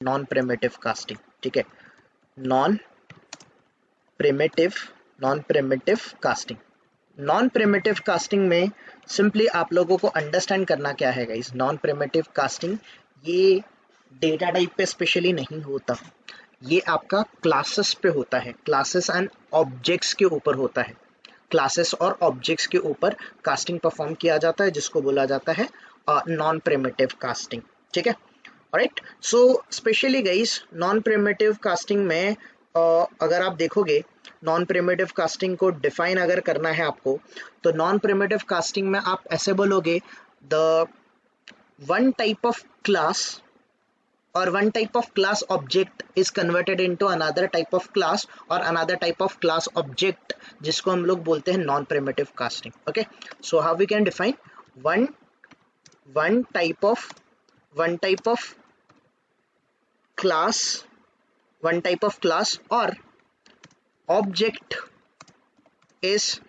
Non primitive casting, ठीक है, non primitive casting. Non primitive casting में सिंपली आप लोगों को अंडरस्टैंड करना क्या है गाइस, नॉन प्रिमिटिव कास्टिंग ये डेटा टाइप पे स्पेशली नहीं होता, ये आपका क्लासेस पे होता है, क्लासेस एंड ऑब्जेक्ट्स के ऊपर होता है, क्लासेस और ऑब्जेक्ट्स के ऊपर कास्टिंग परफॉर्म किया जाता है जिसको बोला जाता है नॉन प्रिमिटिव कास्टिंग, ठीक है। Right, so specially guys non primitive casting में अगर आप देखोगे, नॉन प्रिमिटिव कास्टिंग को डिफाइन अगर करना है आपको, तो नॉन प्रिमिटिव कास्टिंग में आप ऐसे बोलोगे, the one type of class और one type of class object is converted into another type of class और another type of class object जिसको हम लोग बोलते हैं non primitive casting। okay, so how we can define one type of class or object is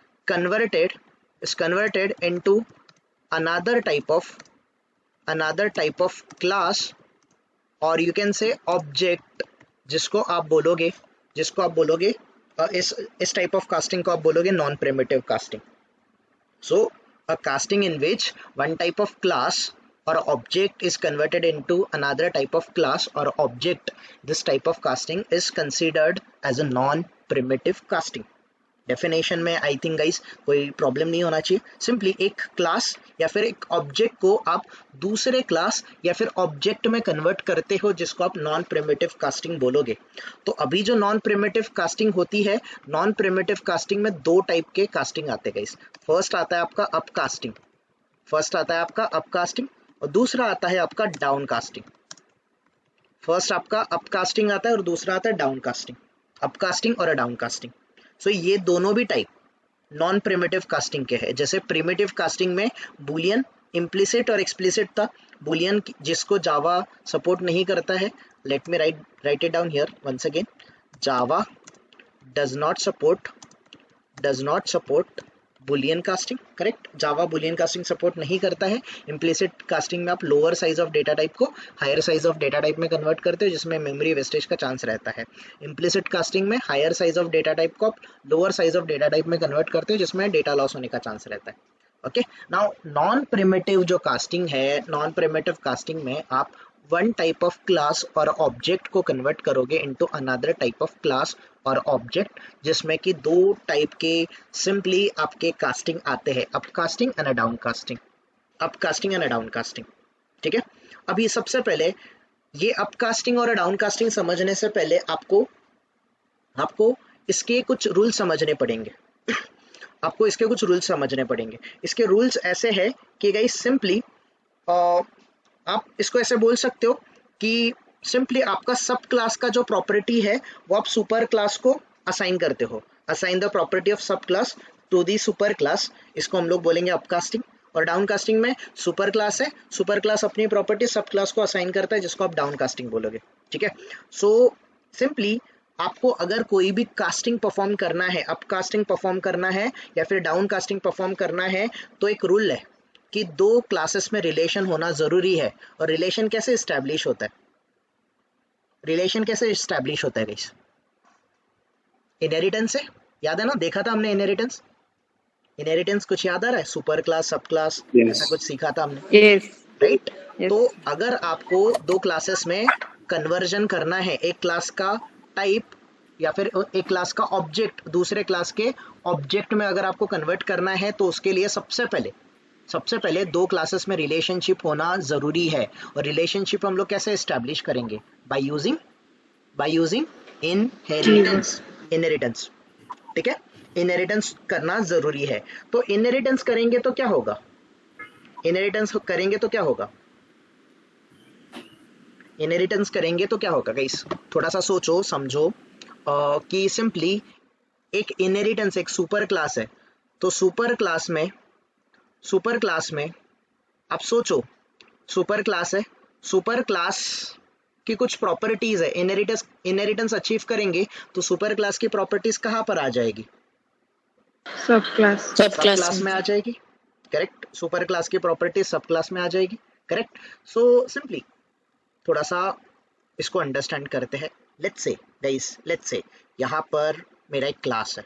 converted into another type of class और you can say object, जिसको आप बोलोगे इस टाइप ऑफ कास्टिंग को आप बोलोगे non primitive casting. So a casting in which one type of class or object is converted into another type of class or object, this type of casting is considered as a non primitive casting। Definition में I think guys कोई problem नहीं होना चाहिए, simply एक class या फिर एक object को आप दूसरे क्लास या फिर ऑब्जेक्ट में कन्वर्ट करते हो जिसको आप नॉन प्रिमिटिव कास्टिंग बोलोगे। तो अभी जो नॉन प्रिमिटिव कास्टिंग होती है, नॉन प्रिमिटिव कास्टिंग में दो टाइप के कास्टिंग आते हैं गाइस। फर्स्ट आता है आपका अप कास्टिंग और दूसरा आता है आपका डाउन कास्टिंग। फर्स्ट आपका अप कास्टिंग आता है और दूसरा आता है डाउन कास्टिंग, अप कास्टिंग और डाउन कास्टिंग। सो ये दोनों भी टाइप नॉन प्रिमिटिव कास्टिंग के हैं। जैसे प्रिमिटिव कास्टिंग में बुलियन इम्प्लिसिट और एक्सप्लिसिट था, बुलियन जिसको जावा सपोर्ट नहीं करता है, let me write it down here once again, Java does not support boolean casting, correct, Java boolean casting support नहीं करता है। इम्प्लिसिट कास्टिंग में आप lower size of data type को higher size of data type में convert करते हो जिसमें मेमोरी वेस्टेज का चांस रहता है। इम्प्लिसिट कास्टिंग में higher size of data type को आप lower size of data type में कन्वर्ट करते हो जिसमें डेटा लॉस होने का चांस रहता है। ओके, नाउ नॉन प्रिमिटिव जो कास्टिंग है, नॉन प्रिमिटिव कास्टिंग में आप वन टाइप ऑफ क्लास और ऑब्जेक्ट को कन्वर्ट करोगे into another type of class और ऑब्जेक्ट, जिसमें कि दो टाइप के सिंपली आपके कास्टिंग आते हैं, up casting and down casting, ठीक है। अभी सबसे पहले ये अप कास्टिंग और डाउन कास्टिंग समझने से पहले आपको इसके कुछ रूल समझने पड़ेंगे। इसके रूल्स ऐसे है कि गाइस सिंपली आप इसको ऐसे बोल सकते हो कि सिंपली आपका सब क्लास का जो प्रॉपर्टी है वो आप सुपर क्लास को असाइन करते हो, असाइन द प्रॉपर्टी ऑफ सब class to the super class, इसको हम लोग बोलेंगे अपकास्टिंग। और डाउन कास्टिंग में सुपर क्लास है, सुपर क्लास अपनी प्रॉपर्टी सब क्लास को असाइन करता है जिसको आप डाउन कास्टिंग बोलोगे, ठीक है। सो सिंपली आपको अगर कोई भी कास्टिंग परफॉर्म करना है, अप कास्टिंग परफॉर्म करना है या फिर डाउन कास्टिंग परफॉर्म करना है, तो एक रूल है कि दो क्लासेस में रिलेशन होना जरूरी है। और रिलेशन कैसे इस्टेब्लिश होता है, गाइस? इनहेरिटेंस से, याद है ना, देखा था हमने इनहेरिटेंस कुछ याद आ रहा है? सुपर क्लास, सब क्लास, ऐसा कुछ सीखा था हमने, राइट? तो अगर आपको दो क्लासेस में कन्वर्जन करना है, एक क्लास का टाइप या फिर एक क्लास का ऑब्जेक्ट दूसरे क्लास के ऑब्जेक्ट में अगर आपको कन्वर्ट करना है, तो उसके लिए सबसे पहले दो क्लासेस में रिलेशनशिप होना जरूरी है। और रिलेशनशिप हम लोग कैसे एस्टैब्लिश करेंगे? बाय यूजिंग इनहेरिटेंस, ठीक है। इनहेरिटेंस करना जरूरी है। तो इनहेरिटेंस करेंगे तो क्या होगा? गाइस थोड़ा सा सोचो समझो कि सिंपली एक इनहेरिटेंस एक सुपर क्लास है, तो सुपर क्लास में आप सोचो, सुपर क्लास है, सुपर क्लास की कुछ प्रॉपर्टीज है, इनहेरिटेंस अचीव करेंगे तो सुपर क्लास की प्रॉपर्टीज कहाँ पर आ जाएगी? सब क्लास में आ जाएगी, करेक्ट। सुपर क्लास की प्रॉपर्टीज सब क्लास में आ जाएगी, करेक्ट। सो सिंपली थोड़ा सा इसको अंडरस्टैंड करते हैं। लेट्स से गाइस, लेट्स से यहाँ पर मेरा एक क्लास है,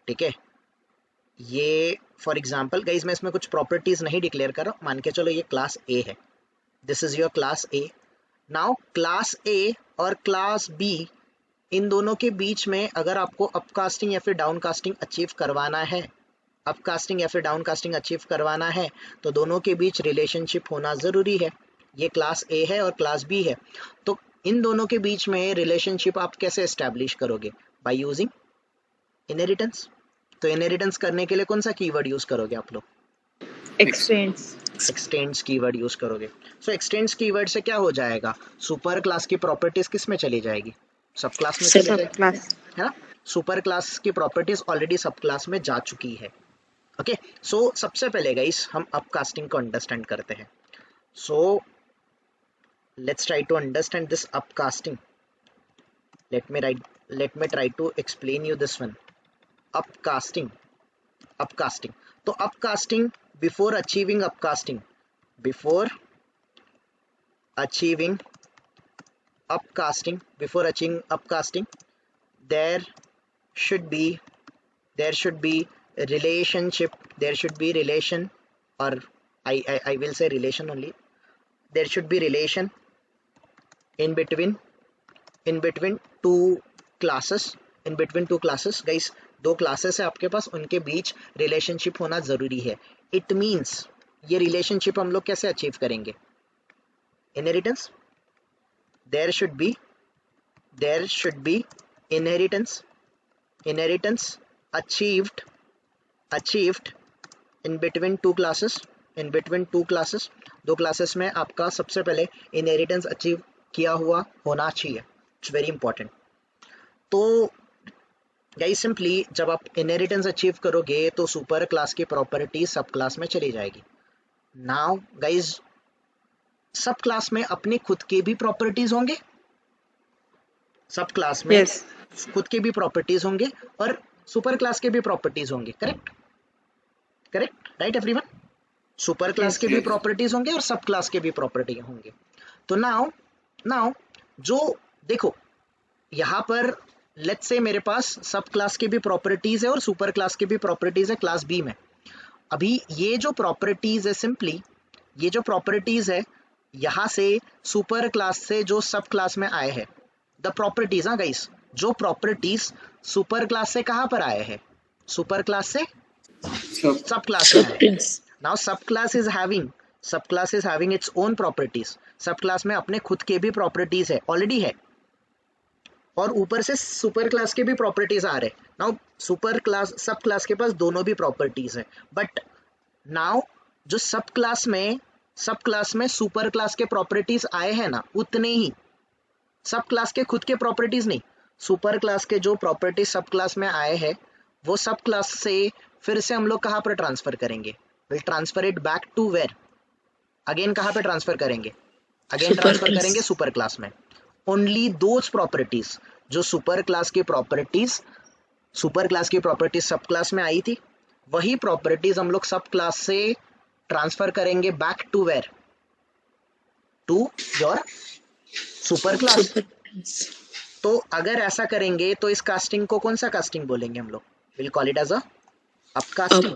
ठीक है। ये फॉर एग्जांपल गाइस मैं इसमें कुछ प्रॉपर्टीज नहीं डिक्लेयर कर रहा हूँ, मान के चलो ये क्लास ए है, this is your class A. Now class ए और क्लास बी, इन दोनों के बीच में अगर आपको अपकास्टिंग या फिर डाउनकास्टिंग अचीव करवाना है, अपकास्टिंग या फिर डाउनकास्टिंग अचीव करवाना है, तो दोनों के बीच रिलेशनशिप होना ज़रूरी है। ये क्लास ए है और क्लास बी है, तो इन दोनों के बीच में रिलेशनशिप आप कैसे एस्टैब्लिश करोगे? By using inheritance. तो इनहेरिटेंस करने के लिए कौन सा कीवर्ड यूज करोगे आप लोग? एक्सटेंड्स कीवर्ड यूज करोगे। सो एक्सटेंड्स कीवर्ड से क्या हो जाएगा? सुपर क्लास की प्रॉपर्टीज किस में चली जाएगी? सब क्लास में चली जाएगी, है ना। सुपर क्लास की प्रॉपर्टीज ऑलरेडी सब क्लास में जा चुकी है। ओके, सो सबसे पहले गाइस हम अपकास्टिंग को अंडरस्टैंड करते हैं। So let's try to understand this upcasting. let me try to explain you this one. Upcasting. तो upcasting, before achieving upcasting, there should be relationship, there should be relation, or I will say relation only. There should be relation in between two classes, guys। दो classes है आपके पास, उनके बीच relationship होना जरूरी है। It means ये relationship हम लोग कैसे अचीव करेंगे? Inheritance, there should be inheritance achieved in between two classes, दो क्लासेस में आपका सबसे पहले इनहेरिटेंस अचीव किया हुआ होना चाहिए। It's very important. तो गाइस सिंपली जब आप इनहेरिटेंस अचीव करोगे तो सुपर क्लास की प्रॉपर्टी सब क्लास में चली जाएगी। नाउ गाइस सब क्लास में अपने खुद के भी प्रॉपर्टीज होंगे, सब क्लास में खुद के भी प्रॉपर्टीज होंगे और सुपर क्लास के भी प्रॉपर्टीज होंगे। Correct, right everyone? Super class के भी प्रॉपर्टीज होंगे और सब क्लास के भी प्रॉपर्टी होंगे। तो नाउ जो देखो यहाँ पर लेट्स से मेरे पास सब क्लास के भी प्रॉपर्टीज है और सुपर क्लास के भी प्रॉपर्टीज है क्लास बी में। अभी ये जो प्रॉपर्टीज है, सिंपली ये जो प्रॉपर्टीज है यहाँ से सुपर क्लास से जो सब क्लास में आए हैं, द प्रॉपर्टीज, हाँ गाइस, जो प्रॉपर्टीज सुपर क्लास से कहाँ पर आए हैं? सुपर क्लास से सब क्लास में आए। नाउ सब class is having its own properties. Subclass में अपने खुद के भी प्रॉपर्टीज है, ऑलरेडी है, और ऊपर से सुपर क्लास के भी प्रॉपर्टीज आ रहे। नाउ सुपर क्लास सब क्लास के पास दोनों भी प्रॉपर्टीज है, बट नाउ जो सब क्लास में सुपर क्लास के प्रॉपर्टीज आए हैं ना, उतने ही सब क्लास के खुद के प्रॉपर्टीज नहीं, सुपर क्लास के जो प्रॉपर्टीज सब क्लास में आए हैं वो सब क्लास से फिर से हम लोग कहाँ पर ट्रांसफर करेंगे? Will transfer it back to where? Again कहाँ पे ट्रांसफर करेंगे? अगेन ट्रांसफर करेंगे सुपर क्लास में। ओनली दोज प्रॉपर्टीज जो सुपर क्लास की प्रॉपर्टीज सब क्लास में आई थी, वही प्रॉपर्टीज हम लोग सब क्लास से ट्रांसफर करेंगे back to where? To your superclass. तो अगर ऐसा करेंगे तो इस कास्टिंग को कौन सा कास्टिंग बोलेंगे हम लोग? Will call it as a upcasting.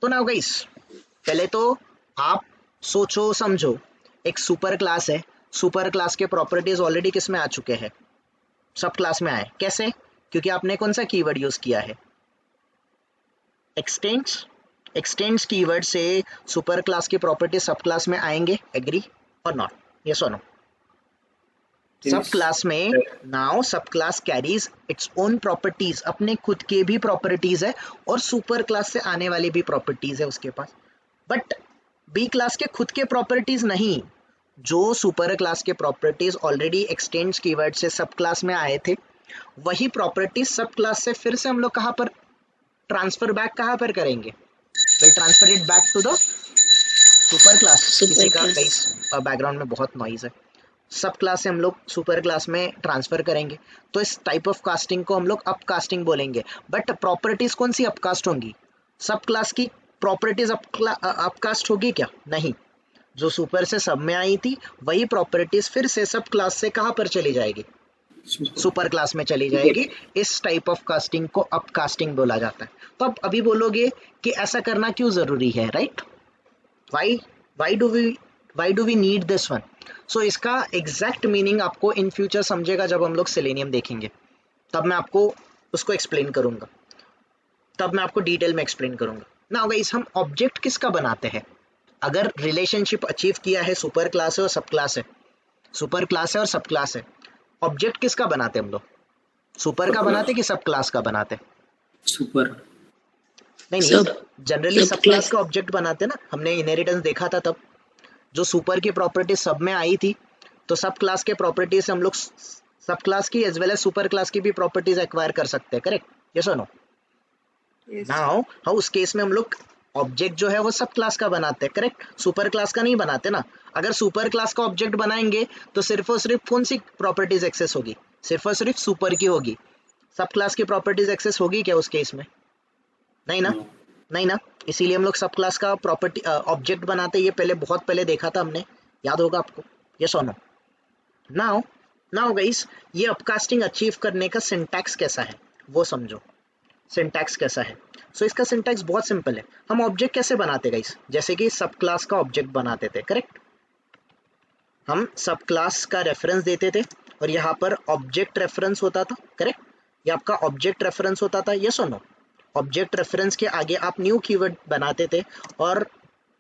तो नाउ गाइस पहले तो आप सोचो समझो, एक सुपर क्लास है, सुपर क्लास के प्रॉपर्टीज ऑलरेडी किस में आ चुके हैं? सब क्लास में आए। कैसे? क्योंकि आपने कौन सा कीवर्ड यूज किया है? एक्सटेंड्स कीवर्ड से सुपर क्लास की प्रॉपर्टीज सब क्लास में आएंगे। एग्री और नॉट? यस और नो? सब क्लास में नाउ सब class carries its own properties, अपने खुद के भी प्रॉपर्टीज है और सुपर क्लास से आने वाली भी प्रॉपर्टीज है उसके पास। बट बी क्लास के खुद के प्रॉपर्टीज नहीं, जो सुपर क्लास के प्रॉपर्टीज ऑलरेडी एक्सटेंड्स कीवर्ड से सब क्लास में आए थे, वही प्रॉपर्टीज सब क्लास से फिर से हम लोग कहाँ पर ट्रांसफर बैक कहाँ पर करेंगे? Will transfer it back to the super class. किसी का बैकग्राउंड में बहुत नॉइज है। सब क्लास से हम लोग सुपर क्लास में ट्रांसफर करेंगे, तो इस टाइप ऑफ कास्टिंग को हम लोग अपकास्टिंग बोलेंगे। बट प्रॉपर्टीज कौन सी अपकास्ट होंगी? सब क्लास की प्रॉपर्टीज अपकास्ट होगी क्या? नहीं, जो सुपर से सब में आई थी वही प्रॉपर्टीज फिर से सब क्लास से कहाँ पर चली जाएगी, सुपर क्लास में चली जाएगी। इस टाइप ऑफ कास्टिंग को अप कास्टिंग बोला जाता है। तो आप अभी बोलोगे कि ऐसा करना क्यों जरूरी है, right? Why why do we need this one? So इसका एग्जैक्ट मीनिंग आपको इन फ्यूचर समझेगा जब हम लोग सेलेनियम देखेंगे, तब मैं आपको उसको एक्सप्लेन करूंगा, तब मैं आपको डिटेल में एक्सप्लेन करूंगा। ना गाइस, हम ऑब्जेक्ट किसका बनाते हैं? अगर रिलेशनशिप अचीव किया है, सुपर क्लास है और सब क्लास है, सुपर क्लास है और सब क्लास है, ऑब्जेक्ट किसका बनाते हम लोग? सुपर का बनाते कि सब क्लास का बनाते? सुपर। नहीं, जनरली सब क्लास का ऑब्जेक्ट बनाते ना। हमने इनहेरिटेंस देखा था तब, जो सुपर की प्रॉपर्टी सब में आई थी, तो सब क्लास के प्रॉपर्टीज हम लोग सब क्लास की as well as superclass की भी प्रॉपर्टीज एक्वायर कर सकते हैं, करेक्ट? यस और नो? नाउ हाँ, उस केस में हम लोग ऑब्जेक्ट जो है वो सब क्लास का बनाते हैं, करेक्ट? सुपर क्लास का नहीं बनाते ना। अगर सुपर क्लास का ऑब्जेक्ट बनाएंगे तो सिर्फ और सिर्फ कौन सी प्रॉपर्टीज एक्सेस होगी? सिर्फ और सिर्फ सुपर की होगी। सब क्लास की प्रॉपर्टीज एक्सेस होगी क्या उस केस में? नहीं ना, नहीं ना। इसीलिए हम लोग सब क्लास का प्रॉपर्टी ऑब्जेक्ट बनाते हैं। ये पहले, बहुत पहले देखा था हमने, याद होगा आपको। यस और नो? नाउ नाउ गाइस, ये अपकास्टिंग अचीव करने का सिंटैक्स कैसा है वो समझो। सिंटैक्स कैसा है? सो इसका सिंटैक्स बहुत सिंपल है। हम ऑब्जेक्ट कैसे बनाते गाइस? जैसे कि सब क्लास का ऑब्जेक्ट बनाते थे, करेक्ट? हम सब क्लास का रेफरेंस देते थे और यहाँ पर ऑब्जेक्ट रेफरेंस होता था, करेक्ट? ये आपका ऑब्जेक्ट रेफरेंस होता था, यस और नो? ऑब्जेक्ट रेफरेंस के आगे आप न्यू कीवर्ड बनाते थे। और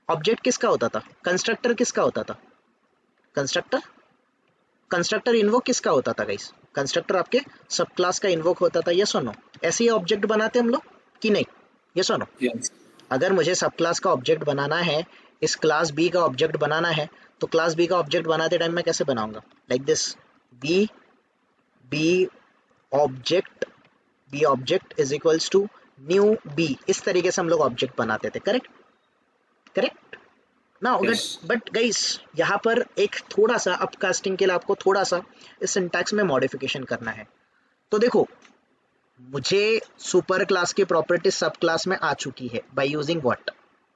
ऑब्जेक्ट किसका होता था? कंस्ट्रक्टर किसका होता था? कंस्ट्रक्टर इन्वोक किसका होता था गाइस? कंस्ट्रक्टर आपके सब क्लास का इन्वोक होता था, यस और नो? ऐसे ही ऑब्जेक्ट बनाते हम लोग कि नहीं? यस और नो? अगर मुझे सब क्लास का ऑब्जेक्ट बनाना है, इस क्लास बी का ऑब्जेक्ट बनाना है, तो क्लास बी का ऑब्जेक्ट बनाते टाइम मैं कैसे बनाऊंगा? Like this, B object is equals to new B. इस तरीके से हम लोग ऑब्जेक्ट बनाते थे, करेक्ट? करेक्ट ना? बट गाइस, यहाँ पर एक थोड़ा सा अपकास्टिंग के लिए आपको थोड़ा सा इस सिंटैक्स में मॉडिफिकेशन करना है। तो देखो, मुझे सुपर क्लास की प्रॉपर्टी सब क्लास में आ चुकी है by using what?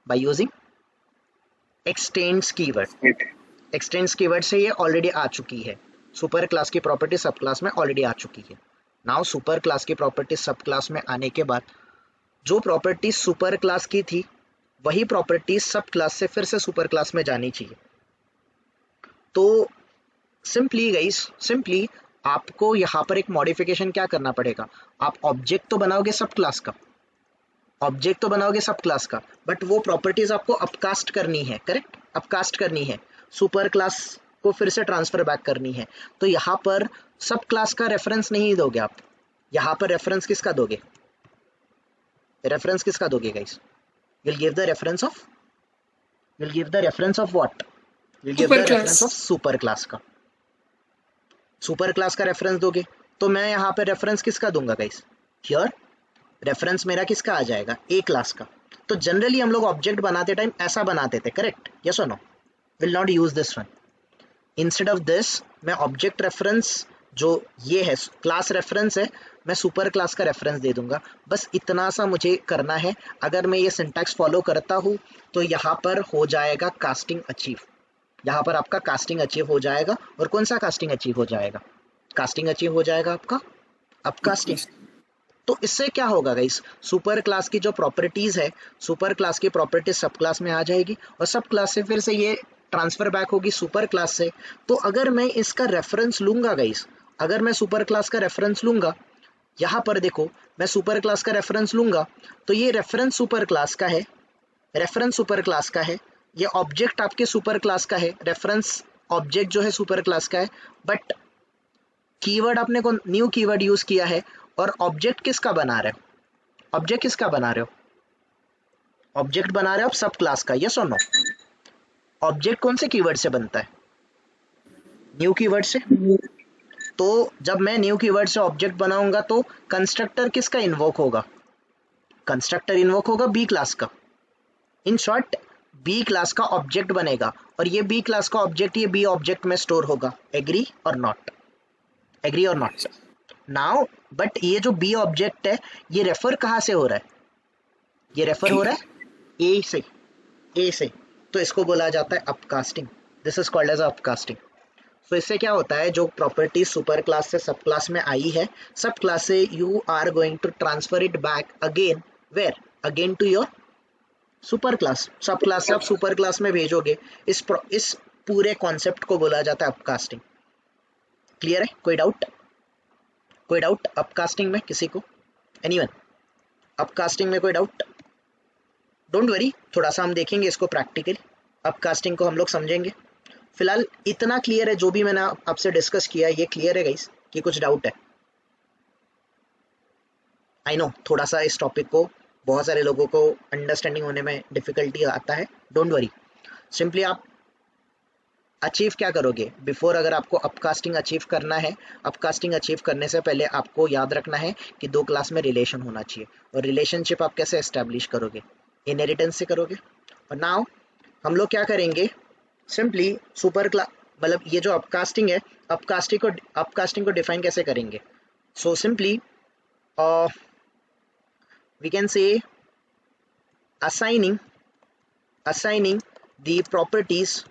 By using x tends keyword. X tends keyword से ये ऑलरेडी आ चुकी है। सुपर क्लास की प्रॉपर्टी सब क्लास में ऑलरेडी आ चुकी है। नाउ सुपर क्लास की प्रॉपर्टी सब क्लास में आने के बाद जो प्रॉपर्टी सुपर क्लास की थी, वही प्रॉपर्टी सब क्लास से फिर से सुपर क्लास में जानी चाहिए। तो सिंपली गाइस, सिंपली आपको यहाँ पर एक मॉडिफिकेशन क्या करना पड़ेगा? आप ऑब्जेक्ट तो बनाओगे सब क्लास का, ऑब्जेक्ट तो बनाओगे सब क्लास का, बट वो प्रॉपर्टीज आपको अपकास्ट करनी है, करेक्ट? अपकास्ट करनी है, सुपर क्लास को फिर से ट्रांसफर बैक करनी है। तो यहाँ पर सब क्लास का रेफरेंस नहीं दोगे आप, यहाँ पर रेफरेंस किसका दोगे? रेफरेंस किसका दोगे guys? you'll give the reference of what? you'll give the reference of super class का। सुपर क्लास का रेफरेंस दोगे तो मैं यहाँ पे रेफरेंस किसका दूंगा गाइस? हियर रेफरेंस मेरा किसका आ जाएगा? ए क्लास का। तो जनरली हम लोग ऑब्जेक्ट बनाते टाइम ऐसा बनाते थे, करेक्ट? यस और no? Will not use this one. Instead of this, मैं ऑब्जेक्ट रेफरेंस जो ये है क्लास रेफरेंस है, मैं सुपर क्लास का रेफरेंस दे दूंगा। बस इतना सा मुझे करना है। अगर मैं ये सिंटैक्स फॉलो करता हूँ तो यहाँ पर हो जाएगा कास्टिंग अचीव। यहाँ पर आपका कास्टिंग अचीव हो जाएगा। और कौन सा कास्टिंग अचीव हो जाएगा? कास्टिंग अचीव हो जाएगा आपका अपकास्टिंग। तो इससे क्या होगा गाइस? सुपर क्लास की जो प्रॉपर्टीज है, सुपर क्लास की प्रॉपर्टीज सब क्लास में आ जाएगी और सब क्लास से फिर से ये ट्रांसफर बैक होगी सुपर क्लास से। तो अगर मैं इसका रेफरेंस लूंगा गाइस, अगर मैं सुपर क्लास का रेफरेंस लूंगा, यहाँ पर देखो, मैं सुपर क्लास का रेफरेंस लूंगा तो ये रेफरेंस सुपर क्लास का है, रेफरेंस सुपर क्लास का है, ये ऑब्जेक्ट आपके सुपर क्लास का है, रेफरेंस ऑब्जेक्ट जो है सुपर क्लास का है, बट कीवर्ड आपने को न्यू कीवर्ड यूज किया है। और ऑब्जेक्ट किसका बना रहे हो? ऑब्जेक्ट किसका बना रहे हो? ऑब्जेक्ट बना रहे हो आप सब क्लास का, यस और नो? ऑब्जेक्ट कौन से कीवर्ड से बनता है? न्यू कीवर्ड से। तो जब मैं न्यू कीवर्ड से ऑब्जेक्ट बनाऊंगा तो कंस्ट्रक्टर किसका इन्वोक होगा? कंस्ट्रक्टर इन्वोक होगा बी क्लास का। इन शॉर्ट, बी क्लास का ऑब्जेक्ट बनेगा और ये बी क्लास का ऑब्जेक्ट ये बी ऑब्जेक्ट में स्टोर होगा। एग्री और नॉट? एग्री और नॉट? नाउ बट ये जो बी ऑब्जेक्ट है, ये रेफर कहाँ से हो रहा है? ये रेफर हो रहा है ए से, ए से। तो इसको बोला जाता है upcasting. This is called as upcasting. तो इससे क्या होता है, जो प्रॉपर्टी सुपर क्लास से सब क्लास में आई है, सब क्लास से you are going to transfer it back again, where, again to your super class. सब क्लास से आप सुपर क्लास में भेजोगे। इस पूरे कॉन्सेप्ट को बोला जाता है अपकास्टिंग। क्लियर है? कोई डाउट? कोई डाउट अपकास्टिंग में किसी को? एनीवन? अपकास्टिंग में कोई डाउट? डोंट वरी, थोड़ा सा हम देखेंगे इसको प्रैक्टिकली, अपकास्टिंग को हम लोग समझेंगे। फिलहाल इतना क्लियर है, जो भी मैंने आपसे डिस्कस किया ये क्लियर है गाइस कि कुछ डाउट है? आई नो थोड़ा सा इस टॉपिक को बहुत सारे लोगों को अंडरस्टैंडिंग होने में डिफिकल्टी आता है। डोंट वरी, सिंपली आप अचीव क्या करोगे बिफोर, अगर आपको अपकास्टिंग अचीव करना है, अपकास्टिंग अचीव करने से पहले आपको याद रखना है कि दो क्लास में रिलेशन होना चाहिए। और रिलेशनशिप आप कैसे एस्टेब्लिश करोगे? इनहेरिटेंस से करोगे। और नाउ हम लोग क्या करेंगे, सिंपली सुपर क्लास, मतलब ये जो अपकास्टिंग है, अपकास्टिंग को डिफाइन कैसे करेंगे? So simply we can say assigning the properties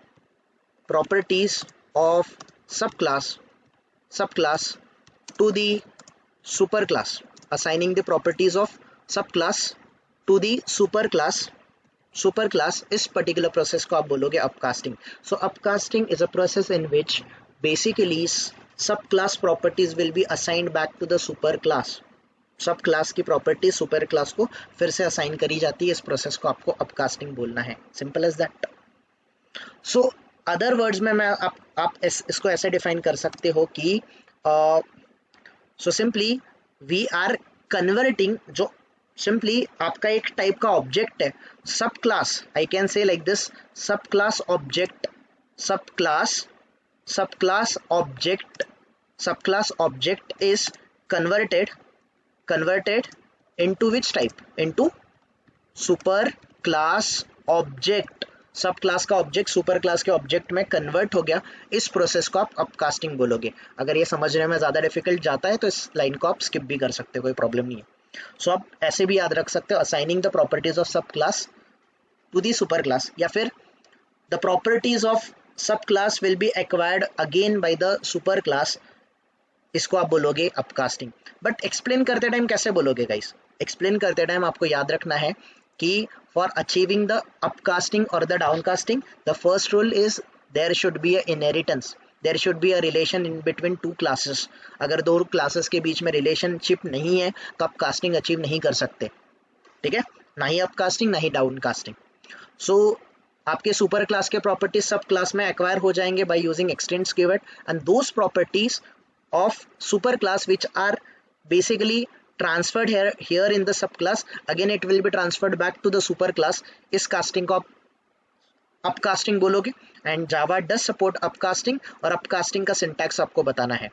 of subclass to the superclass, assigning the properties of subclass to the superclass, इस particular process को आप बोलोगे upcasting. So upcasting is a process in which basically subclass properties will be assigned back to the superclass. सब class की property super class को फिर से assign करी जाती है। इस प्रोसेस को आपको अपकास्टिंग बोलना है। Simple as that. So other words में मैं आप इसको ऐसे डिफाइन कर सकते हो कि so simply we are converting, जो सिंपली आपका एक टाइप का ऑब्जेक्ट है सब class, I can say like this, sub class object is converted into which type? Into super class object. Sub class का ऑब्जेक्ट सुपर क्लास के object में convert हो गया। इस प्रोसेस को आप अपकास्टिंग बोलोगे। अगर ये समझने में ज़्यादा डिफिकल्ट जाता है तो इस लाइन को आप स्किप भी कर सकते हो, कोई प्रॉब्लम नहीं है। सो आप ऐसे भी याद रख सकते हो, असाइनिंग द प्रॉपर्टीज ऑफ सब class to the super class, या फिर द प्रॉपर्टीज ऑफ सब class will be acquired again by the super class, इसको आप बोलोगे अपकास्टिंग। बट एक्सप्लेन करते टाइम कैसे बोलोगे गाइस? एक्सप्लेन करते टाइम आपको याद रखना है कि फॉर अचीविंग द अपकास्टिंग और the downcasting, the first rule is there should be a inheritance, there should be a relation in between two classes. अगर दो क्लासेस के बीच में रिलेशनशिप नहीं है तो आप कास्टिंग अचीव नहीं कर सकते। ठीक है, ना ही अपकास्टिंग ना ही डाउनकास्टिंग। सो आपके सुपर क्लास के प्रॉपर्टीज सब क्लास में एक्वायर हो जाएंगे by using x tends keyword, and those properties of super class which are basically transferred here in the subclass, again it will be transferred back to the super class. इस casting को आप upcasting बोलोगे। and Java does support upcasting, और upcasting का syntax आपको बताना है।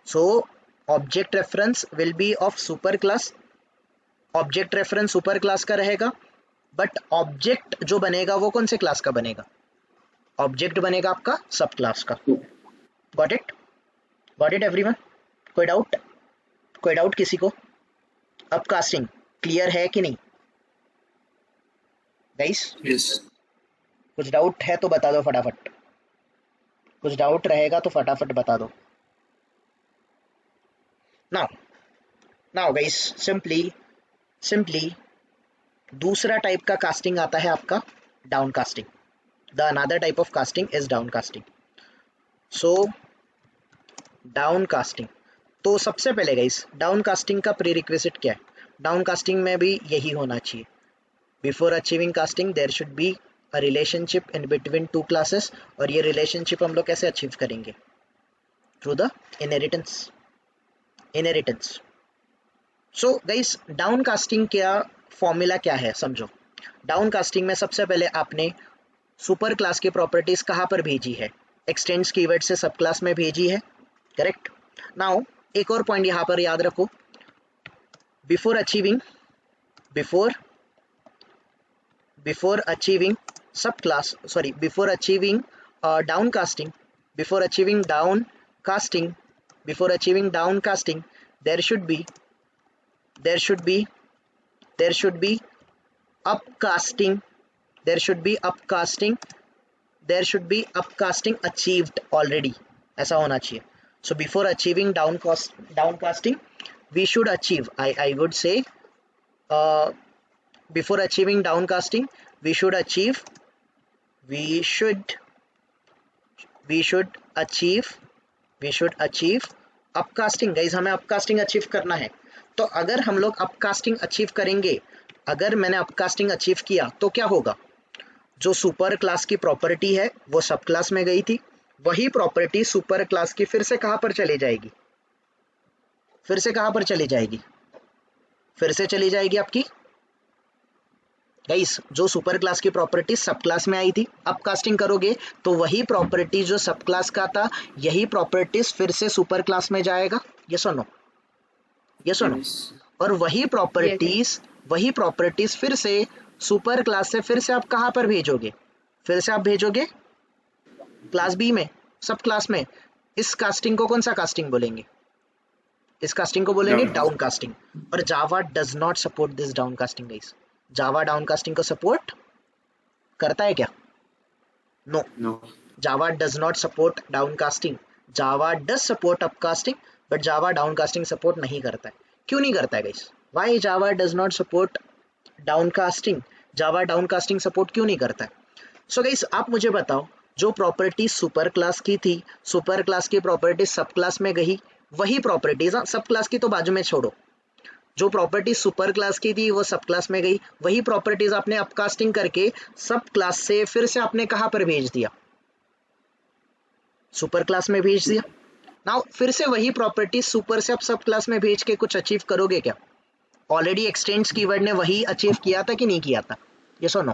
so object reference will be of super class, object reference super class का रहेगा, but object जो बनेगा वो कौन से क्लास का बनेगा? object बनेगा आपका सब क्लास का। got it everyone? कोई डाउट किसी को? अपकास्टिंग क्लियर है कि नहीं गाइस? यस। कुछ डाउट है तो बता दो फटाफट, कुछ डाउट रहेगा तो फटाफट बता दो। नाउ गाइस सिंपली दूसरा टाइप का कास्टिंग आता है आपका down casting. The another type of casting is down casting. So down casting, तो सबसे पहले गाइस डाउन कास्टिंग का प्री रिक्विजिट क्या है? डाउन कास्टिंग में भी यही होना चाहिए, before achieving casting there should be a relationship in between two classes. और ये रिलेशनशिप हम लोग कैसे अचीव करेंगे? Through the inheritance. So guys down casting क्या फॉर्मूला क्या है समझो। डाउन कास्टिंग में सबसे पहले आपने सुपर क्लास की प्रॉपर्टीज कहाँ पर भेजी है? एक्सटेंड्स कीवर्ड से सब क्लास में भेजी है, करेक्ट। नाउ एक और पॉइंट यहाँ पर याद रखो, before achieving sub class, sorry before achieving down casting, before achieving down casting there should be upcasting there should be upcasting, there should be upcasting achieved already, ऐसा होना चाहिए. So before achieving downcasting we should achieve, I would say before achieving downcasting we should achieve upcasting. Guys हमें upcasting achieve करना है. तो अगर हम लोग अपकास्टिंग अचीव करेंगे, अगर मैंने अपकास्टिंग अचीव किया तो क्या होगा, जो सुपर क्लास की प्रॉपर्टी है वो सब क्लास में गई थी, वही प्रॉपर्टी सुपर क्लास की फिर से कहां पर चली जाएगी, फिर से कहां पर चली जाएगी, फिर से चली जाएगी आपकी गाइस जो सुपर क्लास की प्रॉपर्टी सब क्लास में आई थी. अपकास्टिंग करोगे तो वही प्रॉपर्टी जो सब क्लास का था, यही प्रॉपर्टीज फिर से सुपर क्लास में जाएगा. यस और नो, यस और नो. और वही प्रॉपर्टीज फिर से सुपर क्लास से फिर से आप कहां पर भेजोगे, फिर से आप भेजोगे क्लास बी में, सब क्लास में. इस कास्टिंग को कौन सा कास्टिंग बोलेंगे, इस कास्टिंग को बोलेंगे डाउन कास्टिंग. और Java does not support this down casting guys. Java downcasting को सपोर्ट करता है क्या, no. Java does not support downcasting. Java does support upcasting but Java downcasting support नहीं करता है. क्यों नहीं करता है guys, why Java does not support downcasting, Java downcasting support क्यों नहीं करता है. सो गाइस आप मुझे बताओ, जो प्रॉपर्टी सुपर क्लास की थी, सुपर क्लास की प्रॉपर्टी सब क्लास में गई, वही प्रॉपर्टीज, सब क्लास की तो बाजू में छोड़ो, जो प्रॉपर्टी सुपर क्लास की थी वो सब क्लास में गई, वही प्रॉपर्टीज आपने अपकास्टिंग करके सब क्लास से फिर से आपने कहां पर भेज दिया, सुपर क्लास में भेज दिया. नाउ फिर से वही प्रॉपर्टी सुपर से आप सब क्लास में भेज के कुछ अचीव करोगे क्या, ऑलरेडी एक्सटेंड्स कीवर्ड ने वही अचीव किया था कि नहीं किया था, यस और नो.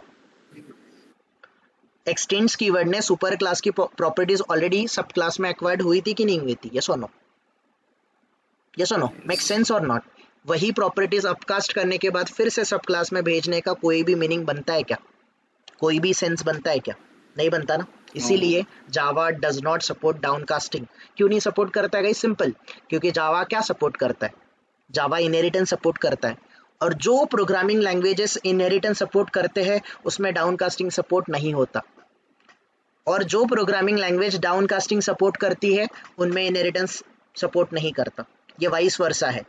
एक्सटेंड्स कीवर्ड ने सुपर क्लास की प्रॉपर्टीज ऑलरेडी सब क्लास में एक्वायर्ड हुई थी कि नहीं हुई थी, यस और नो, यस और no, make sense or not. वही प्रॉपर्टीज अपकास्ट करने के बाद फिर से सब क्लास में भेजने का कोई भी मीनिंग बनता है क्या, कोई भी सेंस बनता है क्या, नहीं बनता ना. इसीलिए जावा डज नॉट सपोर्ट डाउनकास्टिंग. क्यों नहीं सपोर्ट करता है गाइस, सिंपल, क्योंकि जावा क्या सपोर्ट करता है, जावा इनहेरिटेंस सपोर्ट करता है. और जो प्रोग्रामिंग लैंग्वेजेस इनहेरिटेंस सपोर्ट करते हैं उसमें डाउनकास्टिंग सपोर्ट नहीं होता, और जो प्रोग्रामिंग लैंग्वेज डाउनकास्टिंग सपोर्ट करती है उनमें इनहेरिटेंस सपोर्ट नहीं करता. ये वाइस वर्सा है.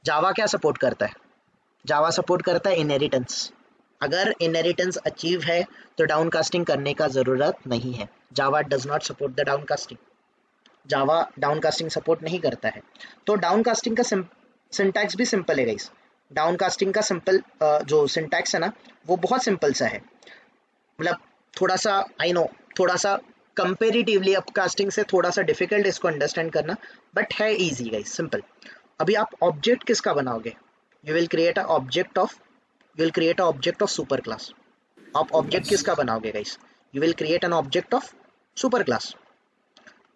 जावा क्या सपोर्ट करता है, जावा सपोर्ट करता है इनहेरिटेंस. अगर इनहेरिटेंस अचीव है तो डाउनकास्टिंग करने का जरूरत नहीं है. Java does not support the downcasting, Java downcasting support नहीं करता है. तो डाउनकास्टिंग का सिंटैक्स भी सिंपल है गाइस. डाउनकास्टिंग का सिंपल जो सिंटैक्स है ना वो बहुत सिंपल सा है, मतलब थोड़ा सा आई नो थोड़ा सा कंपेरेटिवली अपकास्टिंग से थोड़ा सा डिफिकल्ट इसको अंडरस्टैंड करना, बट है इजी गाइस, सिंपल. अभी आप ऑब्जेक्ट किसका बनाओगे, you will create a object of super class. आप ऑब्जेक्ट किसका बनाओगे guys, you will create an object of super class.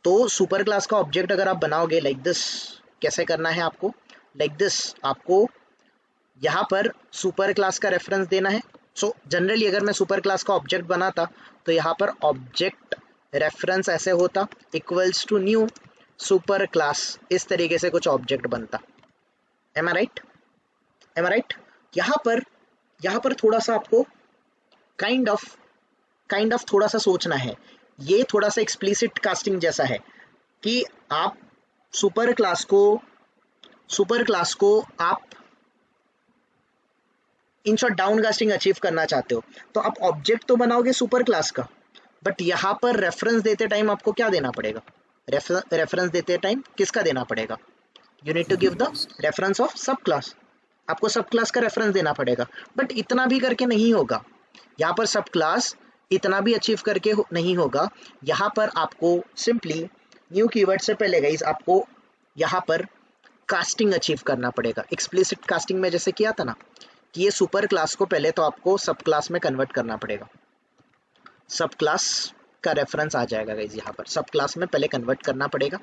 तो सुपर क्लास का ऑब्जेक्ट अगर आप बनाओगे लाइक दिस, कैसे करना है आपको, लाइक दिस, आपको यहाँ पर सुपर क्लास का रेफरेंस देना है. सो जनरली अगर मैं सुपर क्लास का ऑब्जेक्ट बनाता तो यहाँ पर ऑब्जेक्ट रेफरेंस ऐसे होता, equals to new super class, इस तरीके से कुछ ऑब्जेक्ट बनता. Am I right, am I right. यहाँ पर थोड़ा सा आपको काइंड ऑफ थोड़ा सा सोचना है. ये थोड़ा सा एक्सप्लिसिट कास्टिंग जैसा है कि आप सुपर क्लास को आप in short down casting achieve करना चाहते हो तो आप ऑब्जेक्ट तो बनाओगे सुपर क्लास का, बट यहाँ पर रेफरेंस देते टाइम आपको क्या देना पड़ेगा, रेफरेंस देते टाइम किसका देना पड़ेगा, you need to give the reference of सब क्लास. आपको सब क्लास का रेफरेंस देना पड़ेगा, बट इतना भी करके नहीं होगा. यहाँ पर सब क्लास इतना भी अचीव करके नहीं होगा. यहाँ पर आपको सिंपली न्यू कीवर्ड से पहले गाइस आपको यहाँ पर कास्टिंग अचीव करना पड़ेगा. एक्सप्लिसिट कास्टिंग में जैसे किया था ना कि ये सुपर क्लास को पहले तो आपको सब क्लास में कन्वर्ट करना पड़ेगा. सब क्लास का रेफरेंस आ जाएगा गाइस, यहाँ पर सब क्लास में पहले कन्वर्ट करना पड़ेगा.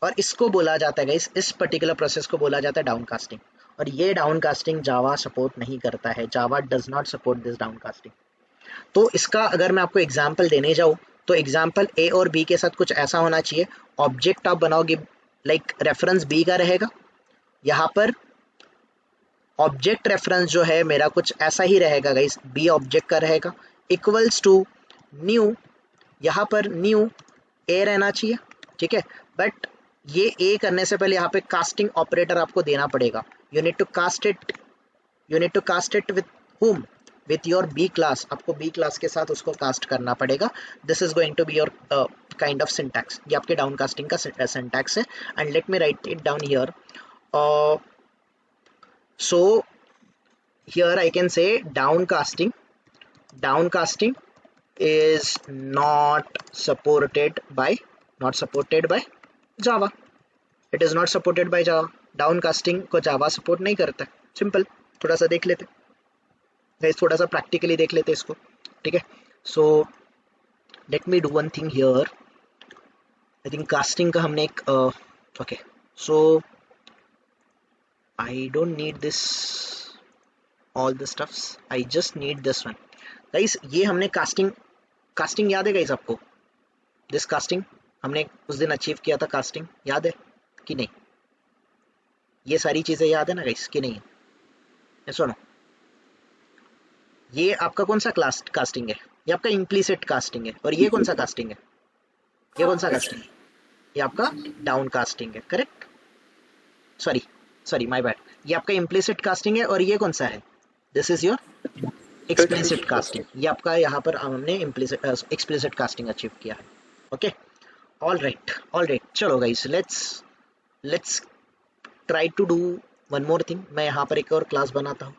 और इसको बोला जाता है गाइस, इस पर्टिकुलर प्रोसेस को बोला जाता है डाउनकास्टिंग. और ये डाउनकास्टिंग जावा सपोर्ट नहीं करता है. Java does not support this डाउनकास्टिंग. तो इसका अगर मैं आपको एग्जाम्पल देने जाऊँ तो एग्जाम्पल ए और बी के साथ कुछ ऐसा होना चाहिए. ऑब्जेक्ट आप बनाओगे लाइक रेफरेंस बी का रहेगा, यहाँ पर ऑब्जेक्ट रेफरेंस जो है मेरा कुछ ऐसा ही रहेगा गाइस, बी ऑब्जेक्ट का रहेगा, इक्वल्स टू न्यू, यहाँ पर न्यू ए रहना चाहिए, ठीक है। बट ये ए करने से पहले यहाँ पे कास्टिंग ऑपरेटर आपको देना पड़ेगा। You need to cast it with whom, with your b class, आपको b class के साथ उसको कास्ट करना पड़ेगा। This is going to be your kind of syntax, ये आपके डाउन कास्टिंग का सिंटैक्स है। And let me write it down here. So here I can say down casting is not supported by Java. It is not supported by Java. डाउनकास्टिंग को जावा support नहीं करता है, simple. थोड़ा सा देख लेते गाइस, थोड़ा सा प्रैक्टिकली देख लेते इसको, ठीक है। So let me do one thing here. I think casting का हमने एक okay, so I don't need this all the stuffs, I just need this one guys. ये हमने कास्टिंग याद है गाइस आपको? दिस कास्टिंग हमने उस दिन अचीव किया था, कास्टिंग याद है कि नहीं? ये सारी चीजें याद है ना गाइस कि नहीं? सुनो, ये आपका कौन सा क्लास कास्टिंग है? ये आपका इम्प्लीसिट कास्टिंग है। और ये कौन सा कास्टिंग है? ये कौन सा कास्टिंग है? ये आपका डाउन कास्टिंग है, करेक्ट? सॉरी माय बैड, ये आपका इम्प्लीसिट कास्टिंग है। और ये कौन सा है? This is your explicit casting. ये आपका यहाँ पर हमने एक्सप्लिसिट कास्टिंग अचीव किया है। ओके, ऑल राइट, चलो guys, let's try to do one more thing. मैं यहाँ पर एक और क्लास बनाता हूँ,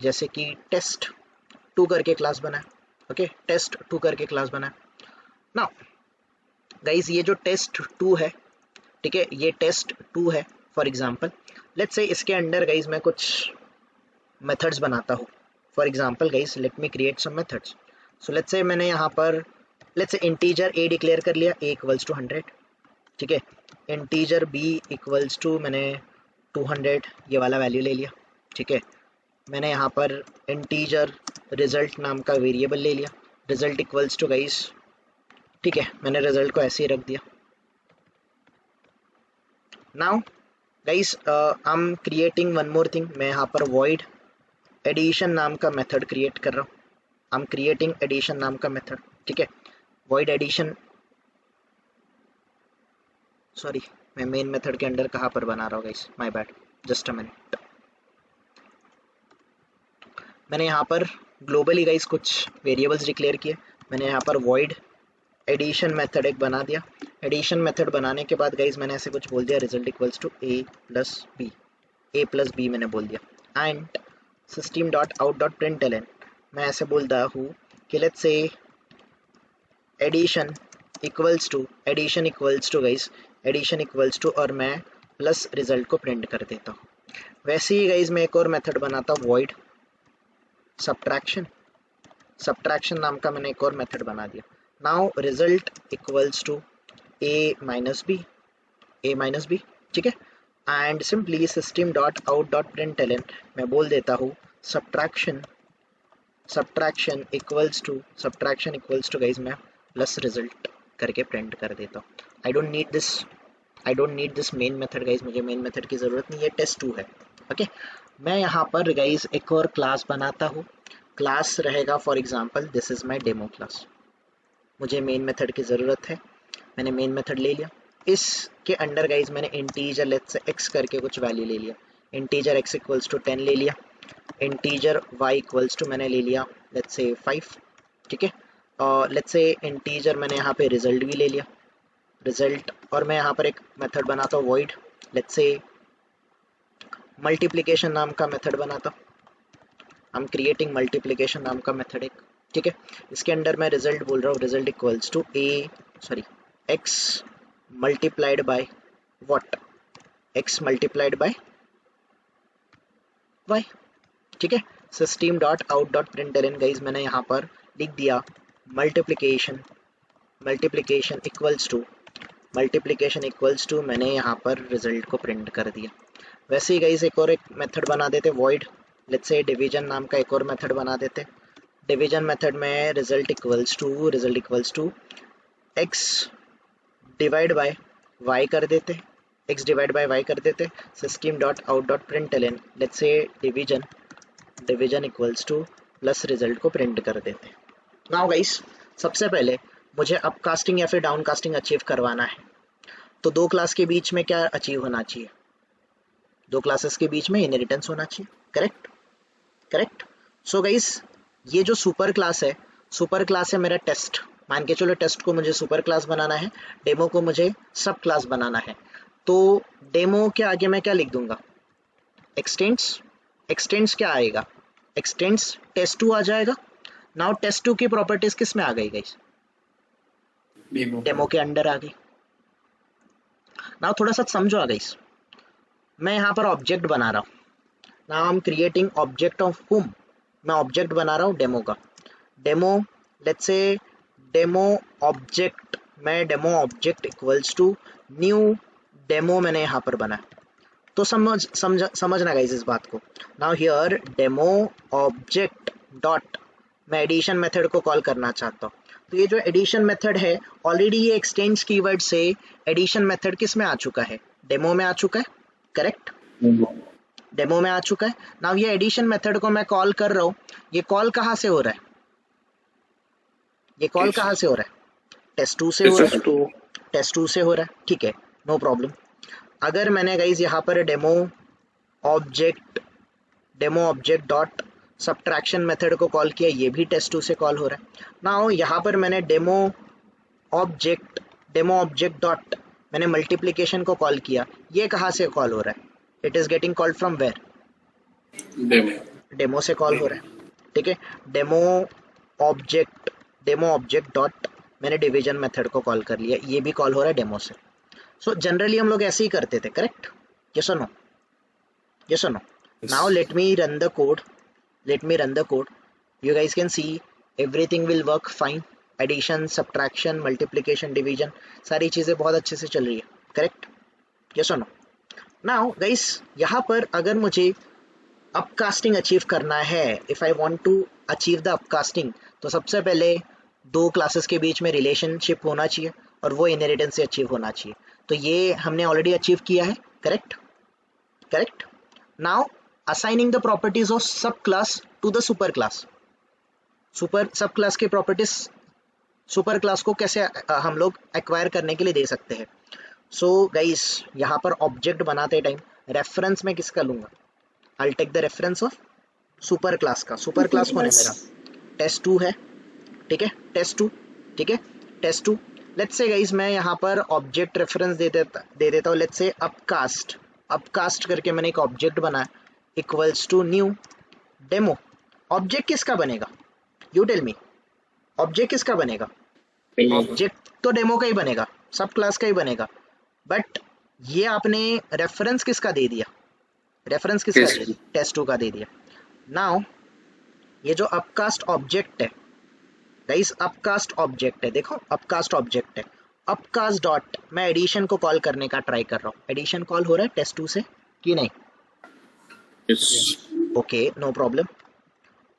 जैसे कि test2 करके क्लास बनाए। ओके, test2 करके क्लास बनाए। नाउ गाइस, ये जो test2 है, ठीक है, ये test2 है। फॉर एग्जांपल लेट्स से इसके अंडर गाइस मैं कुछ मेथड्स बनाता हूँ। For example guys, let me create some methods. So let's say मैंने यहाँ पर let's say integer a declare कर लिया, a इक्वल्स टू 100, ठीक है। इंटीजर b इक्वल्स टू मैंने 200 ये वाला वैल्यू ले लिया, ठीक है। मैंने यहाँ पर इंटीजर रिजल्ट नाम का वेरिएबल ले लिया, रिजल्ट इक्वल्स टू गाइस, ठीक है, मैंने रिजल्ट को ऐसे ही रख दिया। Now guys, I am creating one more thing. मैं यहाँ पर void एडिशन नाम का मेथड क्रिएट कर रहा हूँ। आई एम क्रिएटिंग एडिशन नाम का मेथड, ठीक है। void एडिशन, सॉरी मैं मेन मेथड के अंडर कहाँ पर बना रहा हूँ guys, my bad, just a minute. मैंने यहाँ पर ग्लोबली गाइस कुछ वेरिएबल्स डिक्लेयर किए। मैंने यहाँ पर void एडिशन मेथड एक बना दिया। एडिशन मेथड बनाने के बाद गाइस मैंने ऐसे कुछ बोल दिया, result equals to a plus b मैंने बोल दिया। And system dot out dot println मैं ऐसे बोलता हूँ कि let's say addition equals to guys, addition equals to, और मैं प्लस रिजल्ट को प्रिंट कर देता हूँ। वैसे ही गाइस मैं एक और मेथड बनाता हूँ, void सब्ट्रैक्शन नाम का मैंने एक और मेथड बना दिया। Now result equals to a minus b, ठीक है। And simply system dot out dot println मैं बोल देता हूँ सब्ट्रैक्शन इक्वल्स टू गाइस मैं प्लस रिजल्ट करके प्रिंट कर देता हूँ। I don't need this main method guys, मुझे मेन मेथड की ज़रूरत नहीं है, test2 है। ओके, मैं यहाँ पर गाइस एक और क्लास बनाता हूँ। क्लास रहेगा for example this is my demo class. मुझे मेन मेथड की ज़रूरत है, मैंने मेन मेथड ले लिया। इसके अंडर गाइस मैंने इंटीजर लेट्स से x करके कुछ वैल्यू ले लिया, इंटीजर x इक्वल्स टू 10 ले लिया, इंटीजर y इक्वल्स टू मैंने ले लिया लेट्स से 5, ठीक है। और लेट्स से इंटीजर मैंने यहाँ पे रिजल्ट भी ले लिया, रिजल्ट। और मैं यहाँ पर एक मेथड बनाता हूँ void लेट्स से मल्टीप्लिकेशन नाम का मेथड बनाता हूँ। आई एम क्रिएटिंग मल्टीप्लिकेशन नाम का मेथड एक, ठीक है। इसके अंडर मैं रिजल्ट बोल रहा हूँ, result equals to x multiplied by what, x multiplied by y, ठीक है। System dot out dot println guys मैंने यहाँ पर लिख दिया मल्टीप्लिकेशन इक्वल्स टू मैंने यहाँ पर रिजल्ट को प्रिंट कर दिया। वैसे ही गाइस एक मेथड बना देते void लेट्स से डिवीजन नाम का एक और मेथड बना देते। डिवीजन मेथड में result equals to x divide by y कर देते, x डिवाइड बाय y कर देते, system dot out dot println, let's say division equals to plus result को प्रिंट कर देते। नाउ गाइस, सबसे पहले मुझे अपकास्टिंग या फिर डाउनकास्टिंग अचीव करवाना है, तो दो क्लास के बीच में क्या अचीव होना चाहिए? दो क्लासेस के बीच में इनहेरिटेंस होना चाहिए, करेक्ट? करेक्ट। सो गाइस, ये जो सुपर क्लास है मेरा टेस्ट, मान के चलो टेस्ट को मुझे सुपर क्लास बनाना है, डेमो को मुझे सब क्लास बनाना है, तो डेमो के आगे मैं क्या लिख दूंगा? एक्सटेंड्स क्या आएगा? एक्सटेंड्स टेस्ट2 आ जाएगा। नाउ टेस्ट2 की प्रॉपर्टीज किस में आ गई गाइस? डेमो के अंडर आ गई। नाउ थोड़ा सा समझो आ गाइस, मैं यहाँ पर ऑब्जेक्ट बना रहा हूँ, now I am creating object of whom, मैं ऑब्जेक्ट बना रहा हूँ डेमो का। Demo, let's say demo object, मैं demo object equals to new demo मैंने यहाँ पर बनाया, तो समझना गाइस इस बात को। Now here demo object dot, मैं एडिशन मेथड को कॉल करना चाहता हूँ, तो ये जो एडिशन मेथड है, ऑलरेडी ये एक्सटेंड्स कीवर्ड से एडिशन मेथड किस में आ चुका है? डेमो में आ चुका है, करेक्ट? डेमो में आ चुका है। नाउ ये एडिशन मेथड को मैं कॉल कर रहा हूँ, ये कॉल कहाँ से हो रहा है? ये कॉल कहाँ से हो रहा है? टेस्ट2 से हो रहा है, टेस्ट2 से हो रहा है, ठीक है, नो प्रॉब्लम। अगर मैंने गाइज यहाँ पर demo object dot subtraction method को कॉल किया, ये भी टेस्ट2 से कॉल हो रहा है। नाउ यहाँ पर मैंने डेमो ऑब्जेक्ट डॉट मैंने मल्टीप्लिकेशन को कॉल किया, ये कहाँ से कॉल हो रहा है? It is getting called from where? Demo से कॉल हो रहा है, ठीक है। डेमो ऑब्जेक्ट डॉट मैंने डिवीजन मेथड को कॉल कर लिया, ये भी कॉल हो रहा है डेमो से। सो जनरली हम लोग ऐसे ही करते थे, करेक्ट? यस और नो? यस और no? Now let me run the code, you guys can see everything will work fine, addition, subtraction, multiplication, division, सारी चीजें बहुत अच्छे से चल रही है, करेक्ट? यस और नो? नाउ गाइस, यहाँ पर अगर मुझे अपकास्टिंग अचीव करना है, if I want to achieve the upcasting, तो सबसे पहले दो क्लासेस के बीच में रिलेशनशिप होना चाहिए और वो इनहेरिटेंस से अचीव होना चाहिए, तो ये हमने ऑलरेडी अचीव किया है, correct? Correct. Now assigning the properties of सब class to the super class, सब क्लास की प्रॉपर्टीज सुपर क्लास को कैसे हम लोग एक्वायर करने के लिए दे सकते हैं। सो गाइस, यहाँ पर ऑब्जेक्ट बनाते टाइम रेफरेंस में किसका लूंगा? I take the reference of super class का। सुपर क्लास कौन है मेरा? टेस्ट2 है, ठीक है, टेस्ट2, ठीक है, टेस्ट2। लेट्स से गाइस, मैं यहाँ पर ऑब्जेक्ट रेफरेंस दे देता हूँ, लेट्स से अपकास्ट करके मैंने एक ऑब्जेक्ट बनाया equals to new demo. Object किसका बनेगा? यू टेल मी, ऑब्जेक्ट किसका बनेगा? ऑब्जेक्ट तो डेमो का ही बनेगा, सब क्लास का ही बनेगा, बट ये आपने रेफरेंस किसका दे दिया? रेफरेंस किसका दे दिया? टेस्ट2 का दे दिया। नाउ ये जो अपकास्ट ऑब्जेक्ट है गाइस, अपकास्ट ऑब्जेक्ट है, देखो अपकास्ट ऑब्जेक्ट है, अपकास्ट डॉट मैं एडिशन को कॉल करने का ट्राई कर रहा हूँ, एडिशन कॉल हो रहा है टेस्ट2 से कि नहीं? Okay, no problem.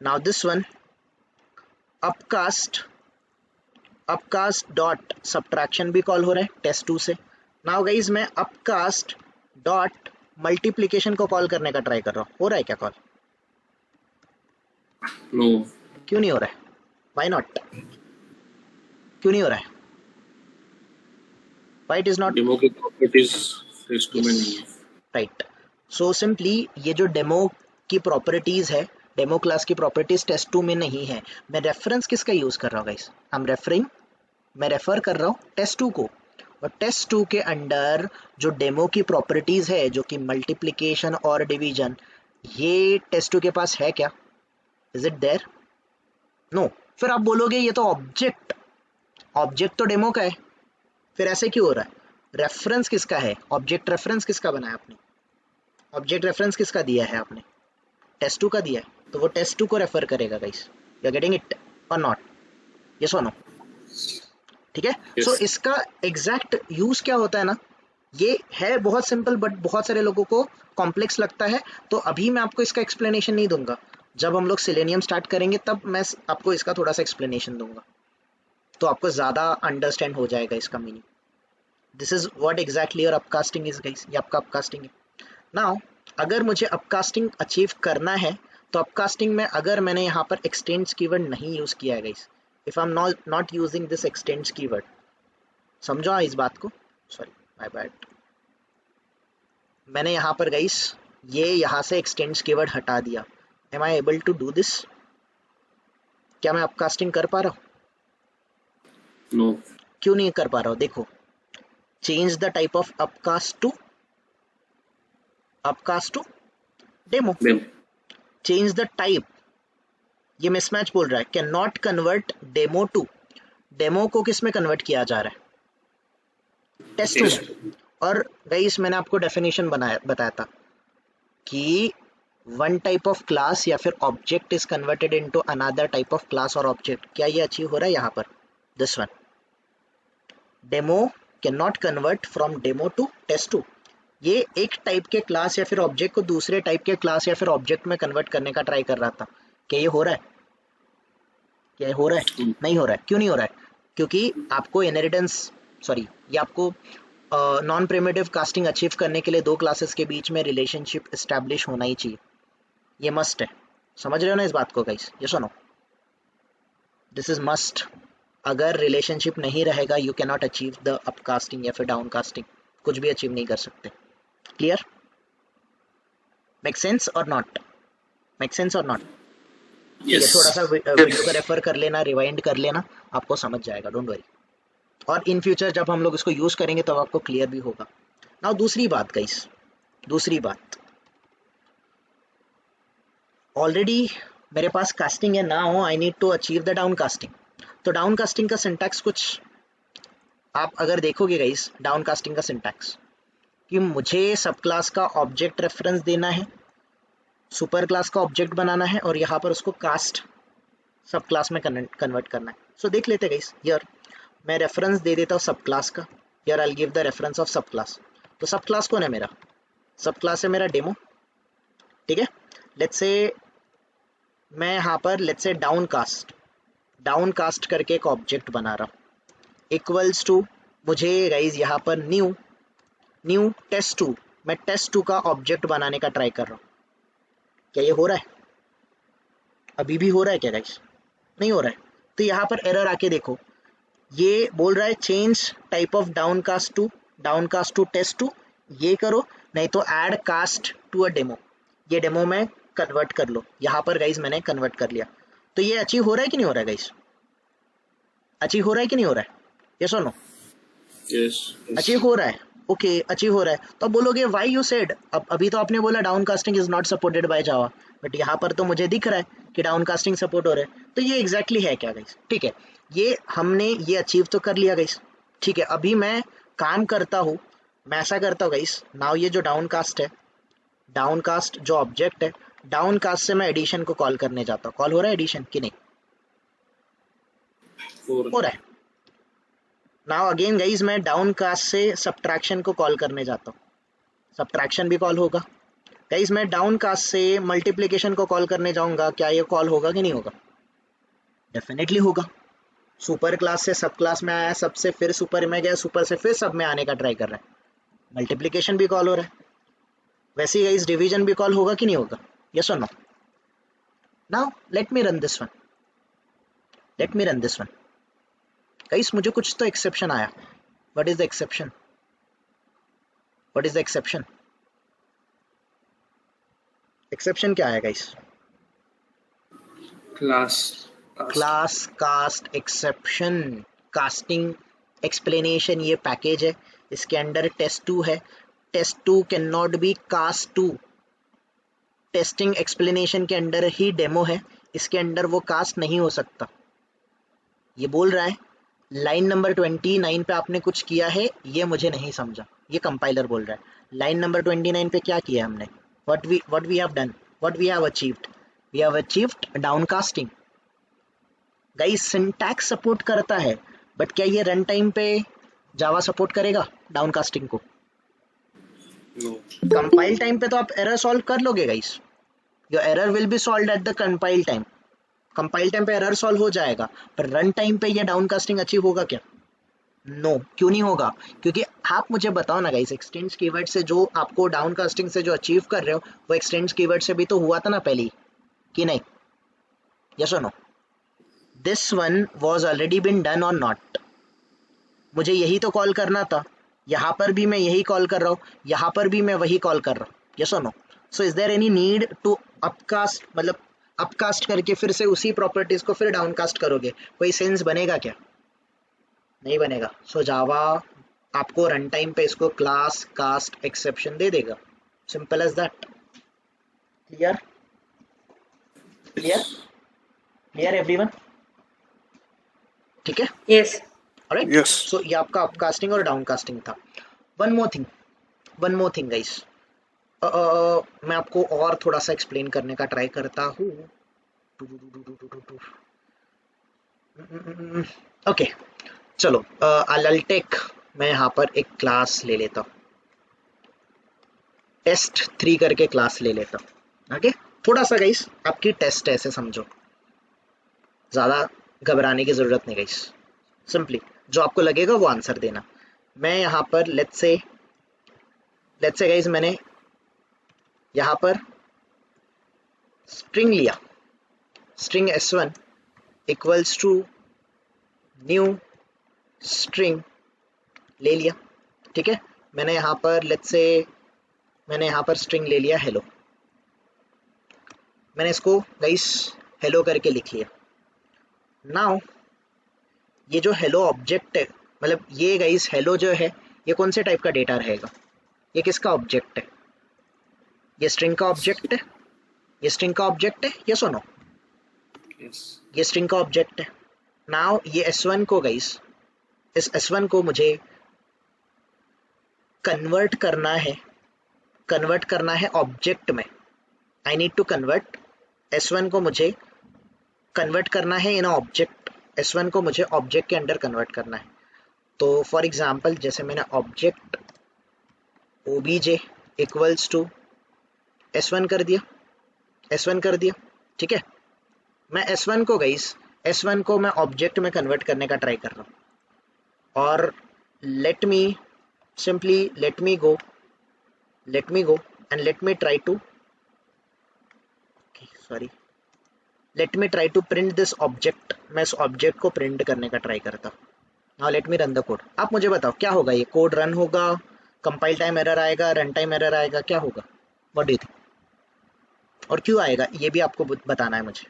Now this one upcast dot subtraction भी कॉल हो रहा है टेस्ट2 से। नाउ गाइस, मैं अपकास्ट डॉट मल्टीप्लिकेशन को कॉल करने का ट्राई कर रहा हूँ, हो रहा है क्या कॉल? नो। क्यों नहीं हो रहा है? Why not? क्यों नहीं हो रहा है? Why it is not? Demo की प्रॉपर्टीज टेस्ट2 में नहीं है, राइट। सो सिंपली ये जो डेमो की प्रॉपर्टीज है, डेमो क्लास की प्रॉपर्टीज टेस्ट2 में नहीं है। मैं रेफरेंस किसका यूज कर रहा हूँ गाइस? मैं रेफर कर रहा हूँ टेस्ट2 को, और टेस्ट2 के अंडर जो डेमो की प्रॉपर्टीज है, जो कि मल्टीप्लिकेशन और डिवीजन, ये टेस्ट2 के पास है क्या? Is it there? नो। फिर आप बोलोगे ये तो ऑब्जेक्ट तो डेमो का है, फिर ऐसे क्यों हो रहा है? रेफरेंस किसका है? ऑब्जेक्ट रेफरेंस किसका बनाया आपने? ऑब्जेक्ट रेफरेंस किसका दिया है आपने? टेस्ट2 का दिया है, तो वो टेस्ट2 को रेफर करेगा guys. You are getting it और नॉट? यस और नो? ठीक है। सो इसका एग्जैक्ट यूज क्या होता है ना, ये है बहुत सिंपल, बट बहुत सारे लोगों को कॉम्प्लेक्स लगता है, तो अभी मैं आपको इसका एक्सप्लेनेशन नहीं दूंगा। जब हम लोग सेलेनियम स्टार्ट करेंगे तब मैं आपको इसका थोड़ा सा एक्सप्लेनेशन दूंगा, तो आपको ज्यादा अंडरस्टैंड हो जाएगा इसका meaning. This is what exactly your upcasting is guys, ये आपका अपकास्टिंग है। नाउ अगर मुझे अपकास्टिंग अचीव करना है तो अपकास्टिंग में अगर मैंने यहाँ पर एक्सटेंड्स कीवर्ड नहीं यूज किया है guys, if I am not using this x tends keyword, समझो इस बात को, सॉरी माय बैड, मैंने यहाँ पर गाइस ये यहाँ से एक्सटेंड्स कीवर्ड हटा दिया, am I able to do this? क्या मैं अपकास्टिंग कर पा रहा हूँ? No. क्यों नहीं कर पा रहा हूँ? देखो, change the type of upcast to demo, Them. Change the type, ये मिसमैच बोल रहा है, can not convert demo to, डेमो को किस में कन्वर्ट किया जा रहा है? Test two Test. में। और गाइस मैंने आपको डेफिनेशन बताया था कि वन टाइप ऑफ क्लास या फिर object is converted into another type of class और ऑब्जेक्ट। क्या ये अचीव हो रहा है यहाँ पर? This one, demo can not convert from demo to test two, ये एक टाइप के क्लास या फिर ऑब्जेक्ट को दूसरे टाइप के क्लास या फिर ऑब्जेक्ट में कन्वर्ट करने का ट्राई कर रहा था। क्या ये हो रहा है? क्या ये हो रहा है? नहीं हो रहा है। क्यों नहीं हो रहा है? क्योंकि आपको इनहेरिटेंस, सॉरी, ये आपको नॉन प्रिमिटिव कास्टिंग अचीव करने के लिए दो क्लासेस के बीच में रिलेशनशिप एस्टैब्लिश होना ही चाहिए, ये मस्ट है। समझ रहे हो ना इस बात को गाइस? ये सुनो, दिस इज मस्ट। अगर रिलेशनशिप नहीं रहेगा you can not achieve the upcasting या फिर डाउनकास्टिंग, कुछ भी अचीव नहीं कर सकते। Clear? Make sense or not? Make sense or not? Yes. थोड़ा सा वीडियो को रेफर कर लेना, रिवाइंड कर लेना, आपको समझ जाएगा, डोंट वरी। और इन फ्यूचर जब हम लोग इसको यूज करेंगे तब आपको क्लियर भी होगा। नाउ दूसरी बात गाइस, दूसरी बात, ऑलरेडी मेरे पास कास्टिंग है, now I need to achieve the down casting. तो डाउन कास्टिंग का सिंटैक्स कुछ आप अगर देखोगे गाइस, डाउन कास्टिंग का सिंटैक्स कि मुझे सब क्लास का ऑब्जेक्ट रेफरेंस देना है, सुपर क्लास का ऑब्जेक्ट बनाना है और यहाँ पर उसको कास्ट सब क्लास में कन्वर्ट करना है। सो देख लेते गाइस, हियर मैं रेफरेंस दे देता हूँ सब क्लास का, here I will give the reference of सब क्लास। तो सब क्लास कौन है मेरा? सब क्लास है मेरा डेमो, ठीक है। लेट्स से मैं यहाँ पर लेट्स से डाउन कास्ट करके एक ऑब्जेक्ट बना रहा हूँ, इक्वल्स टू मुझे गाइज यहाँ पर न्यू टेस्ट2, मैं टेस्ट2 का ऑब्जेक्ट बनाने का ट्राई कर रहा हूँ। क्या ये हो रहा है? अभी भी हो रहा है क्या गाइस? नहीं हो रहा है। तो यहाँ पर एरर आके देखो, ये बोल रहा है change type of downcast to टेस्ट2, ये करो, नहीं तो add cast to a demo, ये डेमो में कन्वर्ट कर लो। यहाँ पर गाइस मैंने कन्वर्ट कर लिया। तो ये अचीव हो रहा है कि नहीं हो रहा है गाइस? अचीव हो रहा है कि नहीं हो रहा है? यस और नो? Yes. अचीव हो रहा है। ओके, अचीव हो रहा है। तो बोलोगे व्हाई यू सेड, अब अभी तो आपने बोला down casting is not supported by Java, but यहाँ पर तो मुझे दिख रहा है कि डाउन कास्टिंग सपोर्ट हो रहा है। तो ये एग्जैक्टली है क्या गाइस? ठीक है, ये हमने ये अचीव तो कर लिया गाइस। ठीक है, अभी मैं काम करता हूँ, मैं ऐसा करता हूँ गाइस, नाउ ये जो डाउन कास्ट है, डाउन कास्ट जो ऑब्जेक्ट है, डाउन कास्ट से मैं एडिशन को कॉल करने जाता हूँ। कॉल हो रहा है एडिशन कि नहीं? हो रहा है। नाउ अगेन गाइस मैं डाउन कास्ट से सब्ट्रैक्शन को कॉल करने जाता हूँ, सब्ट्रैक्शन भी कॉल होगा। गाइस मैं डाउन कास्ट से मल्टीप्लिकेशन को कॉल करने जाऊंगा, क्या ये कॉल होगा कि नहीं होगा? डेफिनेटली होगा। सुपर क्लास से सब क्लास में आया, सबसे फिर सुपर में गया, सुपर से फिर सब में आने का ट्राई कर रहा है, मल्टीप्लिकेशन भी कॉल हो रहा है। वैसे ही गाइस डिवीजन भी कॉल होगा कि नहीं होगा? यस और no? Now let me run this one, guys मुझे कुछ तो एक्सेप्शन आया। What is the exception? Exception क्या है guys? Class cast exception, casting explanation, ये पैकेज है, इसके अंडर टेस्ट2 है, टेस्ट2 कैन नॉट बी कास्ट2, टेस्टिंग एक्सप्लेनेशन के अंडर ही डेमो है, इसके अंडर वो कास्ट नहीं हो सकता। ये बोल रहा है लाइन नंबर 29 पे आपने कुछ किया है, ये मुझे नहीं समझा, ये कंपाइलर बोल रहा है। लाइन नंबर 29 पे क्या किया हमने? what we have done, what we have achieved downcasting. Guys syntax support करता है, बट क्या ये रन टाइम पे जावा सपोर्ट करेगा डाउनकास्टिंग को? No. कंपाइल टाइम पे तो आप एरर सॉल्व कर लोगे guys, your error will be solved at the compile time पे एरर सॉल्व हो जाएगा, पर रन टाइम पे ये डाउनकास्टिंग अचीव होगा क्या? नो क्यों नहीं होगा? क्योंकि आप मुझे बताओ ना गाइस, एक्सटेंड्स कीवर्ड से जो आपको डाउनकास्टिंग से जो अचीव कर रहे हो वो एक्सटेंड्स कीवर्ड से भी तो हुआ था ना पहले, कि नहीं? यस और no? This one was already been done और नॉट, मुझे यही तो कॉल करना था, यहाँ पर भी मैं यही कॉल कर रहा हूँ, यहाँ पर भी मैं वही कॉल कर रहा हूँ। यस और no? So is there any need to upcast, मतलब अपकास्ट करके फिर से उसी प्रॉपर्टीज को फिर डाउनकास्ट करोगे? कोई सेंस बनेगा क्या? नहीं बनेगा। सो जावा आपको रन टाइम पे इसको क्लास कास्ट एक्सेप्शन दे देगा, simple as that. Clear? Clear? Clear everyone? ठीक है, Yes. ऑलराइट। Yes. सो ये आपका अपकास्टिंग और डाउनकास्टिंग था। वन मोर थिंग गाइस, मैं आपको और थोड़ा सा एक्सप्लेन करने का ट्राई करता हूँ। ओके चलो, I'll take, मैं यहाँ पर एक क्लास ले लेता हूँ, टेस्ट 3 करके क्लास ले लेता हूँ। ओके, थोड़ा सा गाइस आपकी टेस्ट है, ऐसे समझो, ज़्यादा घबराने की ज़रूरत नहीं गाइस, सिंपली जो आपको लगेगा वो आंसर देना। मैं यहाँ पर लेट्स से गाइस मैंने यहाँ पर स्ट्रिंग लिया, string s1 equals to new string ले लिया, ठीक है। मैंने यहाँ पर लेट्स से मैंने यहाँ पर स्ट्रिंग ले लिया हेलो, मैंने इसको गाइस हेलो करके लिख लिया। नाउ ये जो हेलो ऑब्जेक्ट है, मतलब ये गाइस हेलो जो है ये कौन से टाइप का डेटा रहेगा? ये किसका ऑब्जेक्ट है? ये स्ट्रिंग का ऑब्जेक्ट है, ये स्ट्रिंग का ऑब्जेक्ट है, यस और नो? Yes. ये स्ट्रिंग का ऑब्जेक्ट है। नाउ ये s1 को गाइस, इस s1 को मुझे कन्वर्ट करना है ऑब्जेक्ट में। आई नीड टू कन्वर्ट s1 को, मुझे कन्वर्ट करना है इन ऑब्जेक्ट, s1 को मुझे ऑब्जेक्ट के अंदर कन्वर्ट करना है। तो फॉर एग्जांपल जैसे मैंने object obj equals to s1 कर दिया, ठीक है। मैं s1 को गाइस, s1 को मैं ऑब्जेक्ट में कन्वर्ट करने का ट्राई कर रहा हूँ, और let me go and let me try to print this object. मैं इस ऑब्जेक्ट को प्रिंट करने का ट्राई करता हूँ। Now let me run the code. आप मुझे बताओ क्या होगा? ये कोड रन होगा, कंपाइल टाइम एरर आएगा, रन टाइम एरर आएगा, क्या होगा? What do you think? और क्यों आएगा ये भी आपको बताना है मुझे,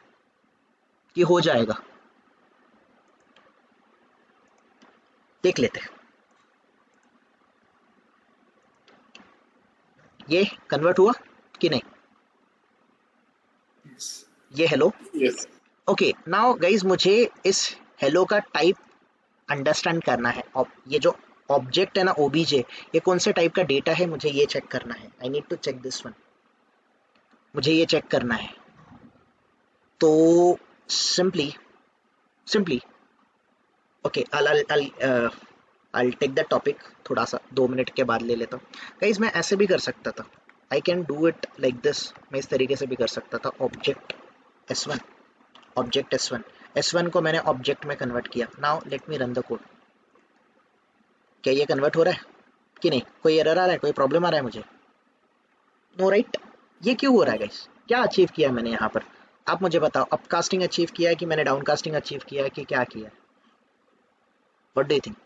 कि हो जाएगा। देख लेते हैं, ये कन्वर्ट हुआ कि नहीं? Yes. ये hello, Yes. Okay. Now guys मुझे इस हेलो का टाइप अंडरस्टैंड करना है। ये जो ऑब्जेक्ट है ना obj, ये कौन से टाइप का डेटा है मुझे ये चेक करना है। I need to check this one, मुझे ये चेक करना है। तो simply okay, I'll take the topic, थोड़ा सा 2 मिनट के बाद ले लेता हूँ। गाइज मैं ऐसे भी कर सकता था, I can do it like this, मैं इस तरीके से भी कर सकता था। ऑब्जेक्ट s1 को मैंने ऑब्जेक्ट में कन्वर्ट किया। Now let me run the code. क्या ये कन्वर्ट हो रहा है कि नहीं? कोई एरर आ रहा है, कोई प्रॉब्लम आ रहा है मुझे? No right? ये क्यों हो रहा है गाइस? क्या अचीव किया मैंने यहाँ पर? आप मुझे बताओ, अपकास्टिंग अचीव किया है कि मैंने डाउनकास्टिंग अचीव किया है कि क्या किया है? What do you think?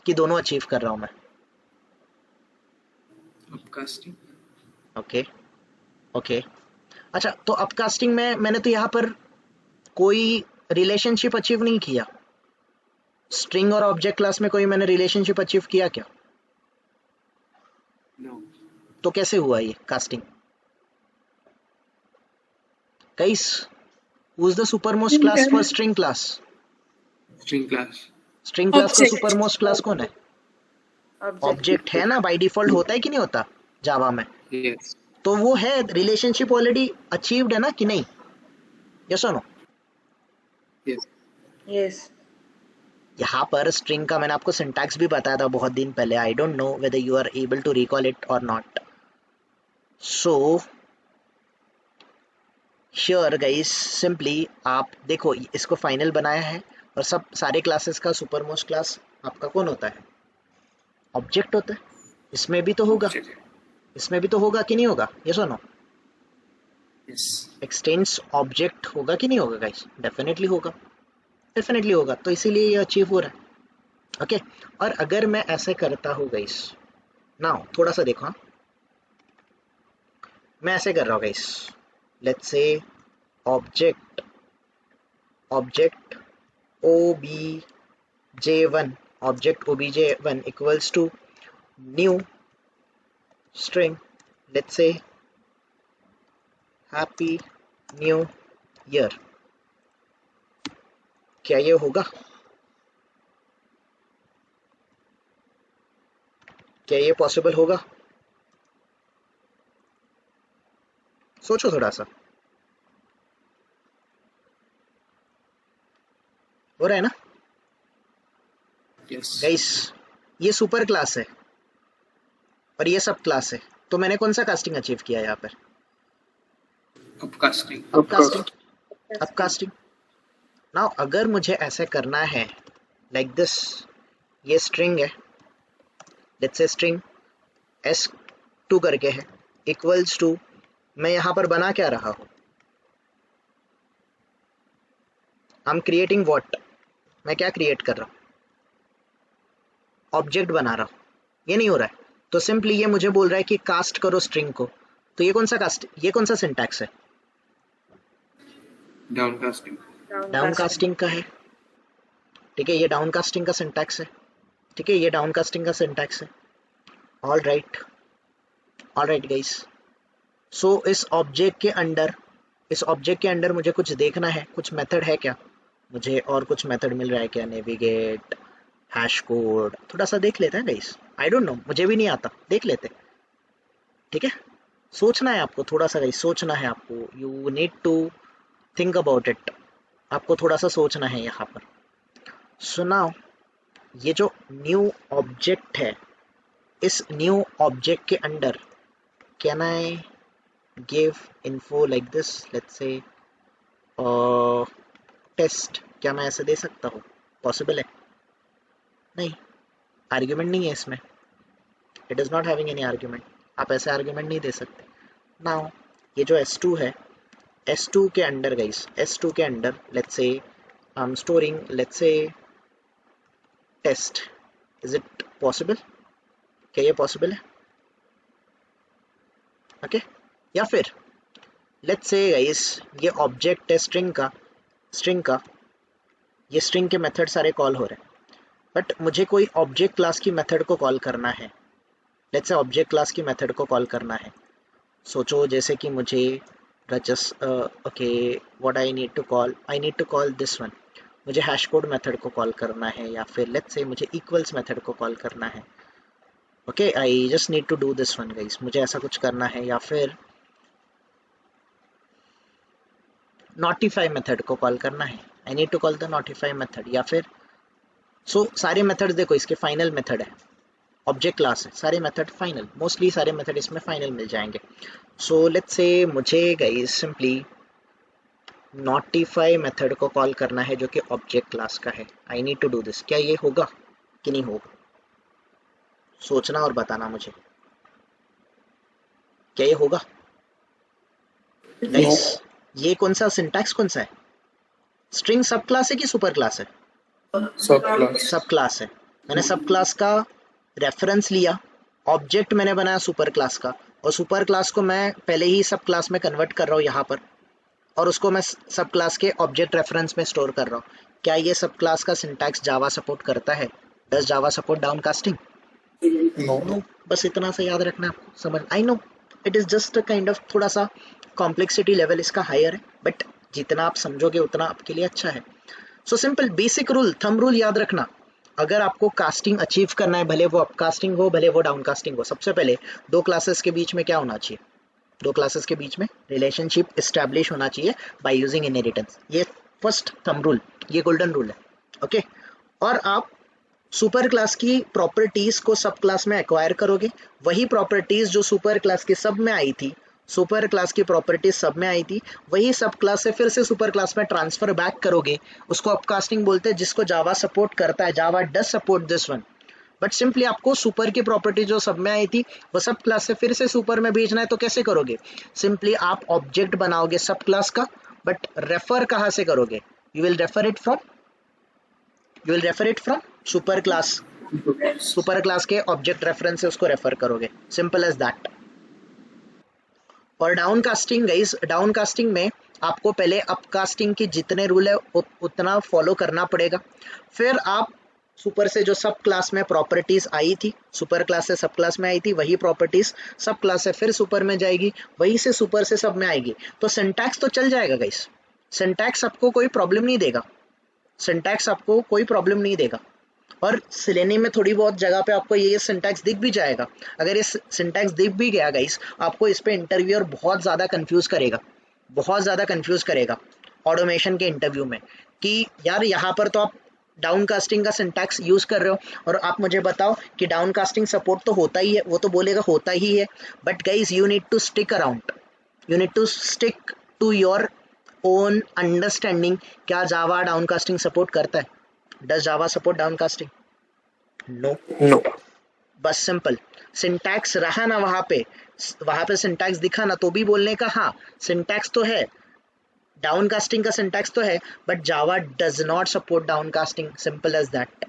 कि दोनों अचीव कर रहा हूँ मैं? Upcasting. ओके अच्छा, तो अपकास्टिंग में मैंने तो यहाँ पर कोई रिलेशनशिप अचीव नहीं किया। स्ट्रिंग और ऑब्जेक्ट क्लास में कोई मैंने रिलेशनशिप अचीव किया क्या? No. तो कैसे हुआ ये casting? Guys, who is the supermost class for string class? String class. String class का Object. सुपरमोस्ट क्लास कौन है? Object. ऑब्जेक्ट है ना, बाय डिफॉल्ट होता है कि नहीं होता जावा में? Yes. तो वो है, रिलेशनशिप ऑलरेडी अचीव्ड है ना कि नहीं? यस और नो? Yes. Yes. यहाँ पर स्ट्रिंग का मैंने आपको सिंटैक्स भी बताया था बहुत दिन पहले। I don't know whether you are able to recall it और not. So sure guys, simply आप देखो, इसको फाइनल बनाया है और सब सारे क्लासेस का सुपर मोस्ट क्लास आपका कौन होता है? ऑब्जेक्ट होता है। इसमें भी तो होगा, Object. इसमें भी तो होगा कि नहीं होगा? ये सुनो, Yes. एक्सटेंड्स ऑब्जेक्ट होगा कि नहीं होगा गाइस? डेफिनेटली होगा, डेफिनेटली होगा, तो इसीलिए ये अचीव हो रहा है। ओके, और अगर मैं ऐसे करता हूँ गाइस, नाउ थोड़ा सा देखो, हाँ? मैं ऐसे कर रहा हूँ guys, let's say object object obj1 object obj1 equals to new string, let's say happy new year. क्या ये होगा? क्या ये पॉसिबल होगा? सोचो थोड़ा सा, हो रहा है ना Yes. गाइस? ये सुपर क्लास है और ये सब क्लास है, तो मैंने कौन सा कास्टिंग अचीव किया यहाँ पर? Upcasting. अपकास्टिंग, अपकास्टिंग। नाउ अगर मुझे ऐसे करना है लाइक दिस, ये स्ट्रिंग है, लेट्स से स्ट्रिंग s2 करके है, इक्वल्स टू, मैं यहाँ पर बना क्या रहा हूँ? आई एम क्रिएटिंग व्हाट? मैं क्या क्रिएट कर रहा हूँ? ऑब्जेक्ट बना रहा हूँ। ये नहीं हो रहा है, तो सिंपली ये मुझे बोल रहा है कि कास्ट करो स्ट्रिंग को। तो ये कौन सा कास्ट, ये कौन सा सिंटैक्स है? Downcasting. डाउन कास्टिंग का है, ठीक है, ये डाउन कास्टिंग का सिंटैक्स है, ठीक है, ये डाउन कास्टिंग का सिंटैक्स है। All right, all right guys. So इस ऑब्जेक्ट के अंदर मुझे कुछ देखना है, कुछ मेथड है क्या मुझे? और कुछ मेथड मिल रहा है क्या? नेविगेट, हैश कोड, थोड़ा सा देख लेते हैं गाइस। आई डोंट नो, मुझे भी नहीं आता, देख लेते, ठीक है। सोचना है आपको थोड़ा सा गाइस, सोचना है आपको, you need to think about it, आपको थोड़ा सा सोचना है यहाँ पर। सुनाओ, ये जो न्यू ऑब्जेक्ट है, इस न्यू ऑब्जेक्ट के अंदर can I give info like this, let's say test, क्या मैं ऐसे दे सकता हूँ? पॉसिबल है? नहीं, आर्ग्यूमेंट नहीं है इसमें, it is not having any argument, आप ऐसे आर्ग्यूमेंट नहीं दे सकते। नाउ ये जो S2 है, S2 के अंदर गाइस, S2 के अंदर let's say I am storing, let's say test, is it possible? क्या ये पॉसिबल है? ओके, या फिर लेट्स से गाइस, ये ऑब्जेक्ट है स्ट्रिंग का, ये स्ट्रिंग के मेथड सारे कॉल हो रहे हैं, बट मुझे कोई ऑब्जेक्ट क्लास की मेथड को कॉल करना है। लेट्स से ऑब्जेक्ट क्लास की मेथड को कॉल करना है। सोचो जैसे कि मुझे okay, what I need to call this one, मुझे हैश कोड मेथड को कॉल करना है, या फिर लेट्स से मुझे इक्वल्स मेथड को कॉल करना है। Okay, I just need to do this one guys, मुझे ऐसा कुछ करना है, या फिर नोटिफाई मेथड को कॉल करना है, I need to call the notify method, या फिर सारे मेथड्स देखो इसके फाइनल मेथड है, ऑब्जेक्ट क्लास है, सारे मेथड फाइनल, मोस्टली सारे मेथड इसमें फाइनल मिल जाएंगे। सो लेट्स से मुझे गाइस सिंपली नोटिफाई मेथड को कॉल करना है जो कि ऑब्जेक्ट क्लास का है। I need to do this, क्या ये होगा कि नहीं होगा? सोचना और बताना मुझे, क्या ये होगा गाइस? ये कौन सा सिंटैक्स, कौन सा है? स्ट्रिंग सब क्लास है कि सुपर क्लास है? Subclass. सब क्लास है। मैंने सब क्लास का रेफरेंस लिया, ऑब्जेक्ट मैंने बनाया सुपर क्लास का, और सुपर क्लास को मैं पहले ही सब क्लास में कन्वर्ट कर रहा हूँ यहाँ पर, और उसको मैं सब क्लास के ऑब्जेक्ट रेफरेंस में स्टोर कर रहा हूँ। क्या ये सब क्लास का सिंटैक्स जावा सपोर्ट करता है? Does Java support down casting? No. No, बस इतना सा याद रखना आपको, समझ, I know it is just kind of, थोड़ा सा कॉम्प्लेक्सिटी लेवल इसका हायर है, बट जितना आप समझोगे उतना आपके लिए अच्छा है। So simple basic rule, thumb rule याद रखना, अगर आपको कास्टिंग अचीव करना है, भले वो अपकास्टिंग हो भले वो डाउनकास्टिंग हो, सबसे पहले दो क्लासेस के बीच में क्या होना चाहिए? दो क्लासेस के बीच में रिलेशनशिप इस्टेब्लिश होना चाहिए बाय यूजिंग इनहेरिटेंस। ये फर्स्ट थंब रूल, ये गोल्डन रूल है। ओके, और आप सुपर क्लास की प्रॉपर्टीज को सब क्लास में एक्वायर करोगे, वही प्रॉपर्टीज जो सुपर क्लास के सब में आई थी सुपर क्लास की प्रॉपर्टीज सब में आई थी, वही सब क्लास से फिर से सुपर क्लास में ट्रांसफर बैक करोगे, उसको अपकास्टिंग बोलते हैं, जिसको जावा सपोर्ट करता है। Java does support this one, but simply आपको सुपर की प्रॉपर्टी जो सब में आई थी वो सब क्लास से फिर से सुपर में भेजना है, तो कैसे करोगे? सिंपली आप ऑब्जेक्ट बनाओगे सब क्लास का, बट रेफर कहाँ से करोगे? You will refer it from super class. Super class के ऑब्जेक्ट रेफरेंस से उसको रेफर करोगे, सिंपल एज दैट। और down casting guys, down casting में आपको पहले अपकास्टिंग की जितने रूल है उतना फॉलो करना पड़ेगा। फिर आप सुपर से जो सब क्लास में प्रॉपर्टीज आई थी, सुपर क्लास से सब क्लास में आई थी, वही प्रॉपर्टीज सब क्लास से फिर सुपर में जाएगी, वही से सुपर से सब में आएगी। तो सिंटैक्स तो चल जाएगा गाइस, सिंटैक्स आपको कोई प्रॉब्लम नहीं देगा, सिंटैक्स आपको कोई प्रॉब्लम नहीं देगा। और सिलेनियम में थोड़ी बहुत जगह पे आपको ये सिंटैक्स दिख भी जाएगा। अगर ये सिंटैक्स दिख भी गया गाइस, आपको इस पे इंटरव्यूअर बहुत ज़्यादा कंफ्यूज करेगा, बहुत ज़्यादा कंफ्यूज करेगा ऑटोमेशन के इंटरव्यू में, कि यार यहाँ पर तो आप डाउन कास्टिंग का सिंटैक्स यूज़ कर रहे हो और आप मुझे बताओ कि डाउन कास्टिंग सपोर्ट तो होता ही है। वो तो बोलेगा होता ही है, but guys you need to stick around, you need to stick to your own understanding. क्या जावा डाउन कास्टिंग सपोर्ट करता है? Does Java support down casting? No. No. बस सिंपल, सिंटैक्स रहा ना वहां पे सिंटैक्स दिखा ना, तो भी बोलने का हाँ सिंटैक्स तो है, डाउन कास्टिंग का सिंटैक्स तो है, but Java does not support down casting, simple as that,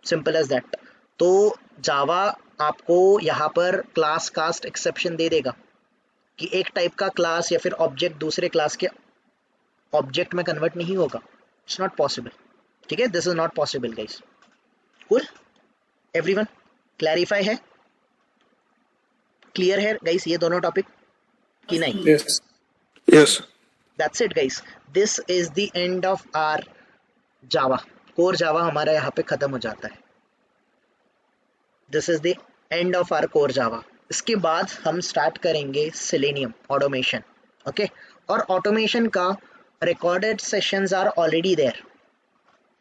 simple as that. तो जावा आपको यहाँ पर क्लास कास्ट एक्सेप्शन दे देगा कि एक टाइप का क्लास या फिर ऑब्जेक्ट दूसरे क्लास के ऑब्जेक्ट में कन्वर्ट नहीं होगा। इट्स नॉट पॉसिबल, ठीक है, this is not possible guys. Cool, everyone clarify है, क्लियर है गाइस ये दोनों टॉपिक कि नहीं? Yes. Yes. That's it guys, this is the end of our Java. Core Java हमारा यहाँ पे खत्म हो जाता है, this is the end of our core Java. इसके बाद हम स्टार्ट करेंगे सिलेनियम ऑटोमेशन, ओके। और ऑटोमेशन का recorded sessions are already there.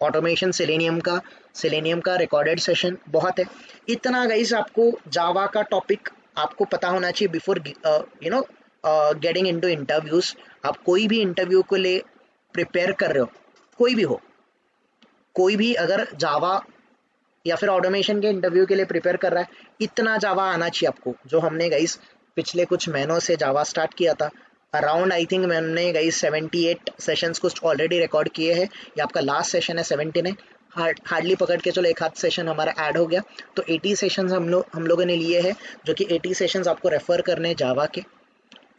Automation Selenium का रिकॉर्डेड सेशन बहुत है। इतना गाइस आपको जावा का टॉपिक आपको पता होना चाहिए बिफोर गेटिंग इनटू इंटरव्यूज। आप कोई भी इंटरव्यू को ले प्रिपेयर कर रहे हो, कोई भी हो, कोई भी अगर जावा या फिर ऑटोमेशन के इंटरव्यू के लिए प्रिपेयर कर रहा है, इतना जावा आना चाहिए आपको। जो हमने गाइस पिछले कुछ महीनों से जावा स्टार्ट किया था, अराउंड आई थिंक मैंने गाइस 78 सेशंस कुछ ऑलरेडी रिकॉर्ड किए हैं। ये आपका लास्ट सेशन है 79, हार्डली पकड़ के चलो एक हाथ सेशन हमारा ऐड हो गया, तो 80 सेशंस हम लोगों ने लिए हैं, जो कि 80 सेशंस आपको रेफर करने हैं जावा के।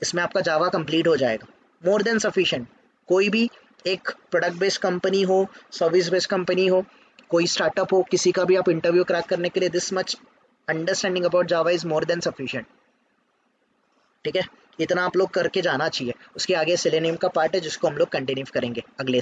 इसमें आपका जावा कंप्लीट हो जाएगा, मोर देन सफिशिएंट। कोई भी एक प्रोडक्ट बेस्ड कंपनी हो, सर्विस बेस्ड कंपनी हो, कोई स्टार्टअप हो, किसी का भी आप इंटरव्यू क्रैक करने के लिए this much understanding about Java is more than sufficient, ठीक है। इतना आप लोग करके जाना चाहिए। उसके आगे सिलेनियम का पार्ट है जिसको हम लोग कंटिन्यू करेंगे अगले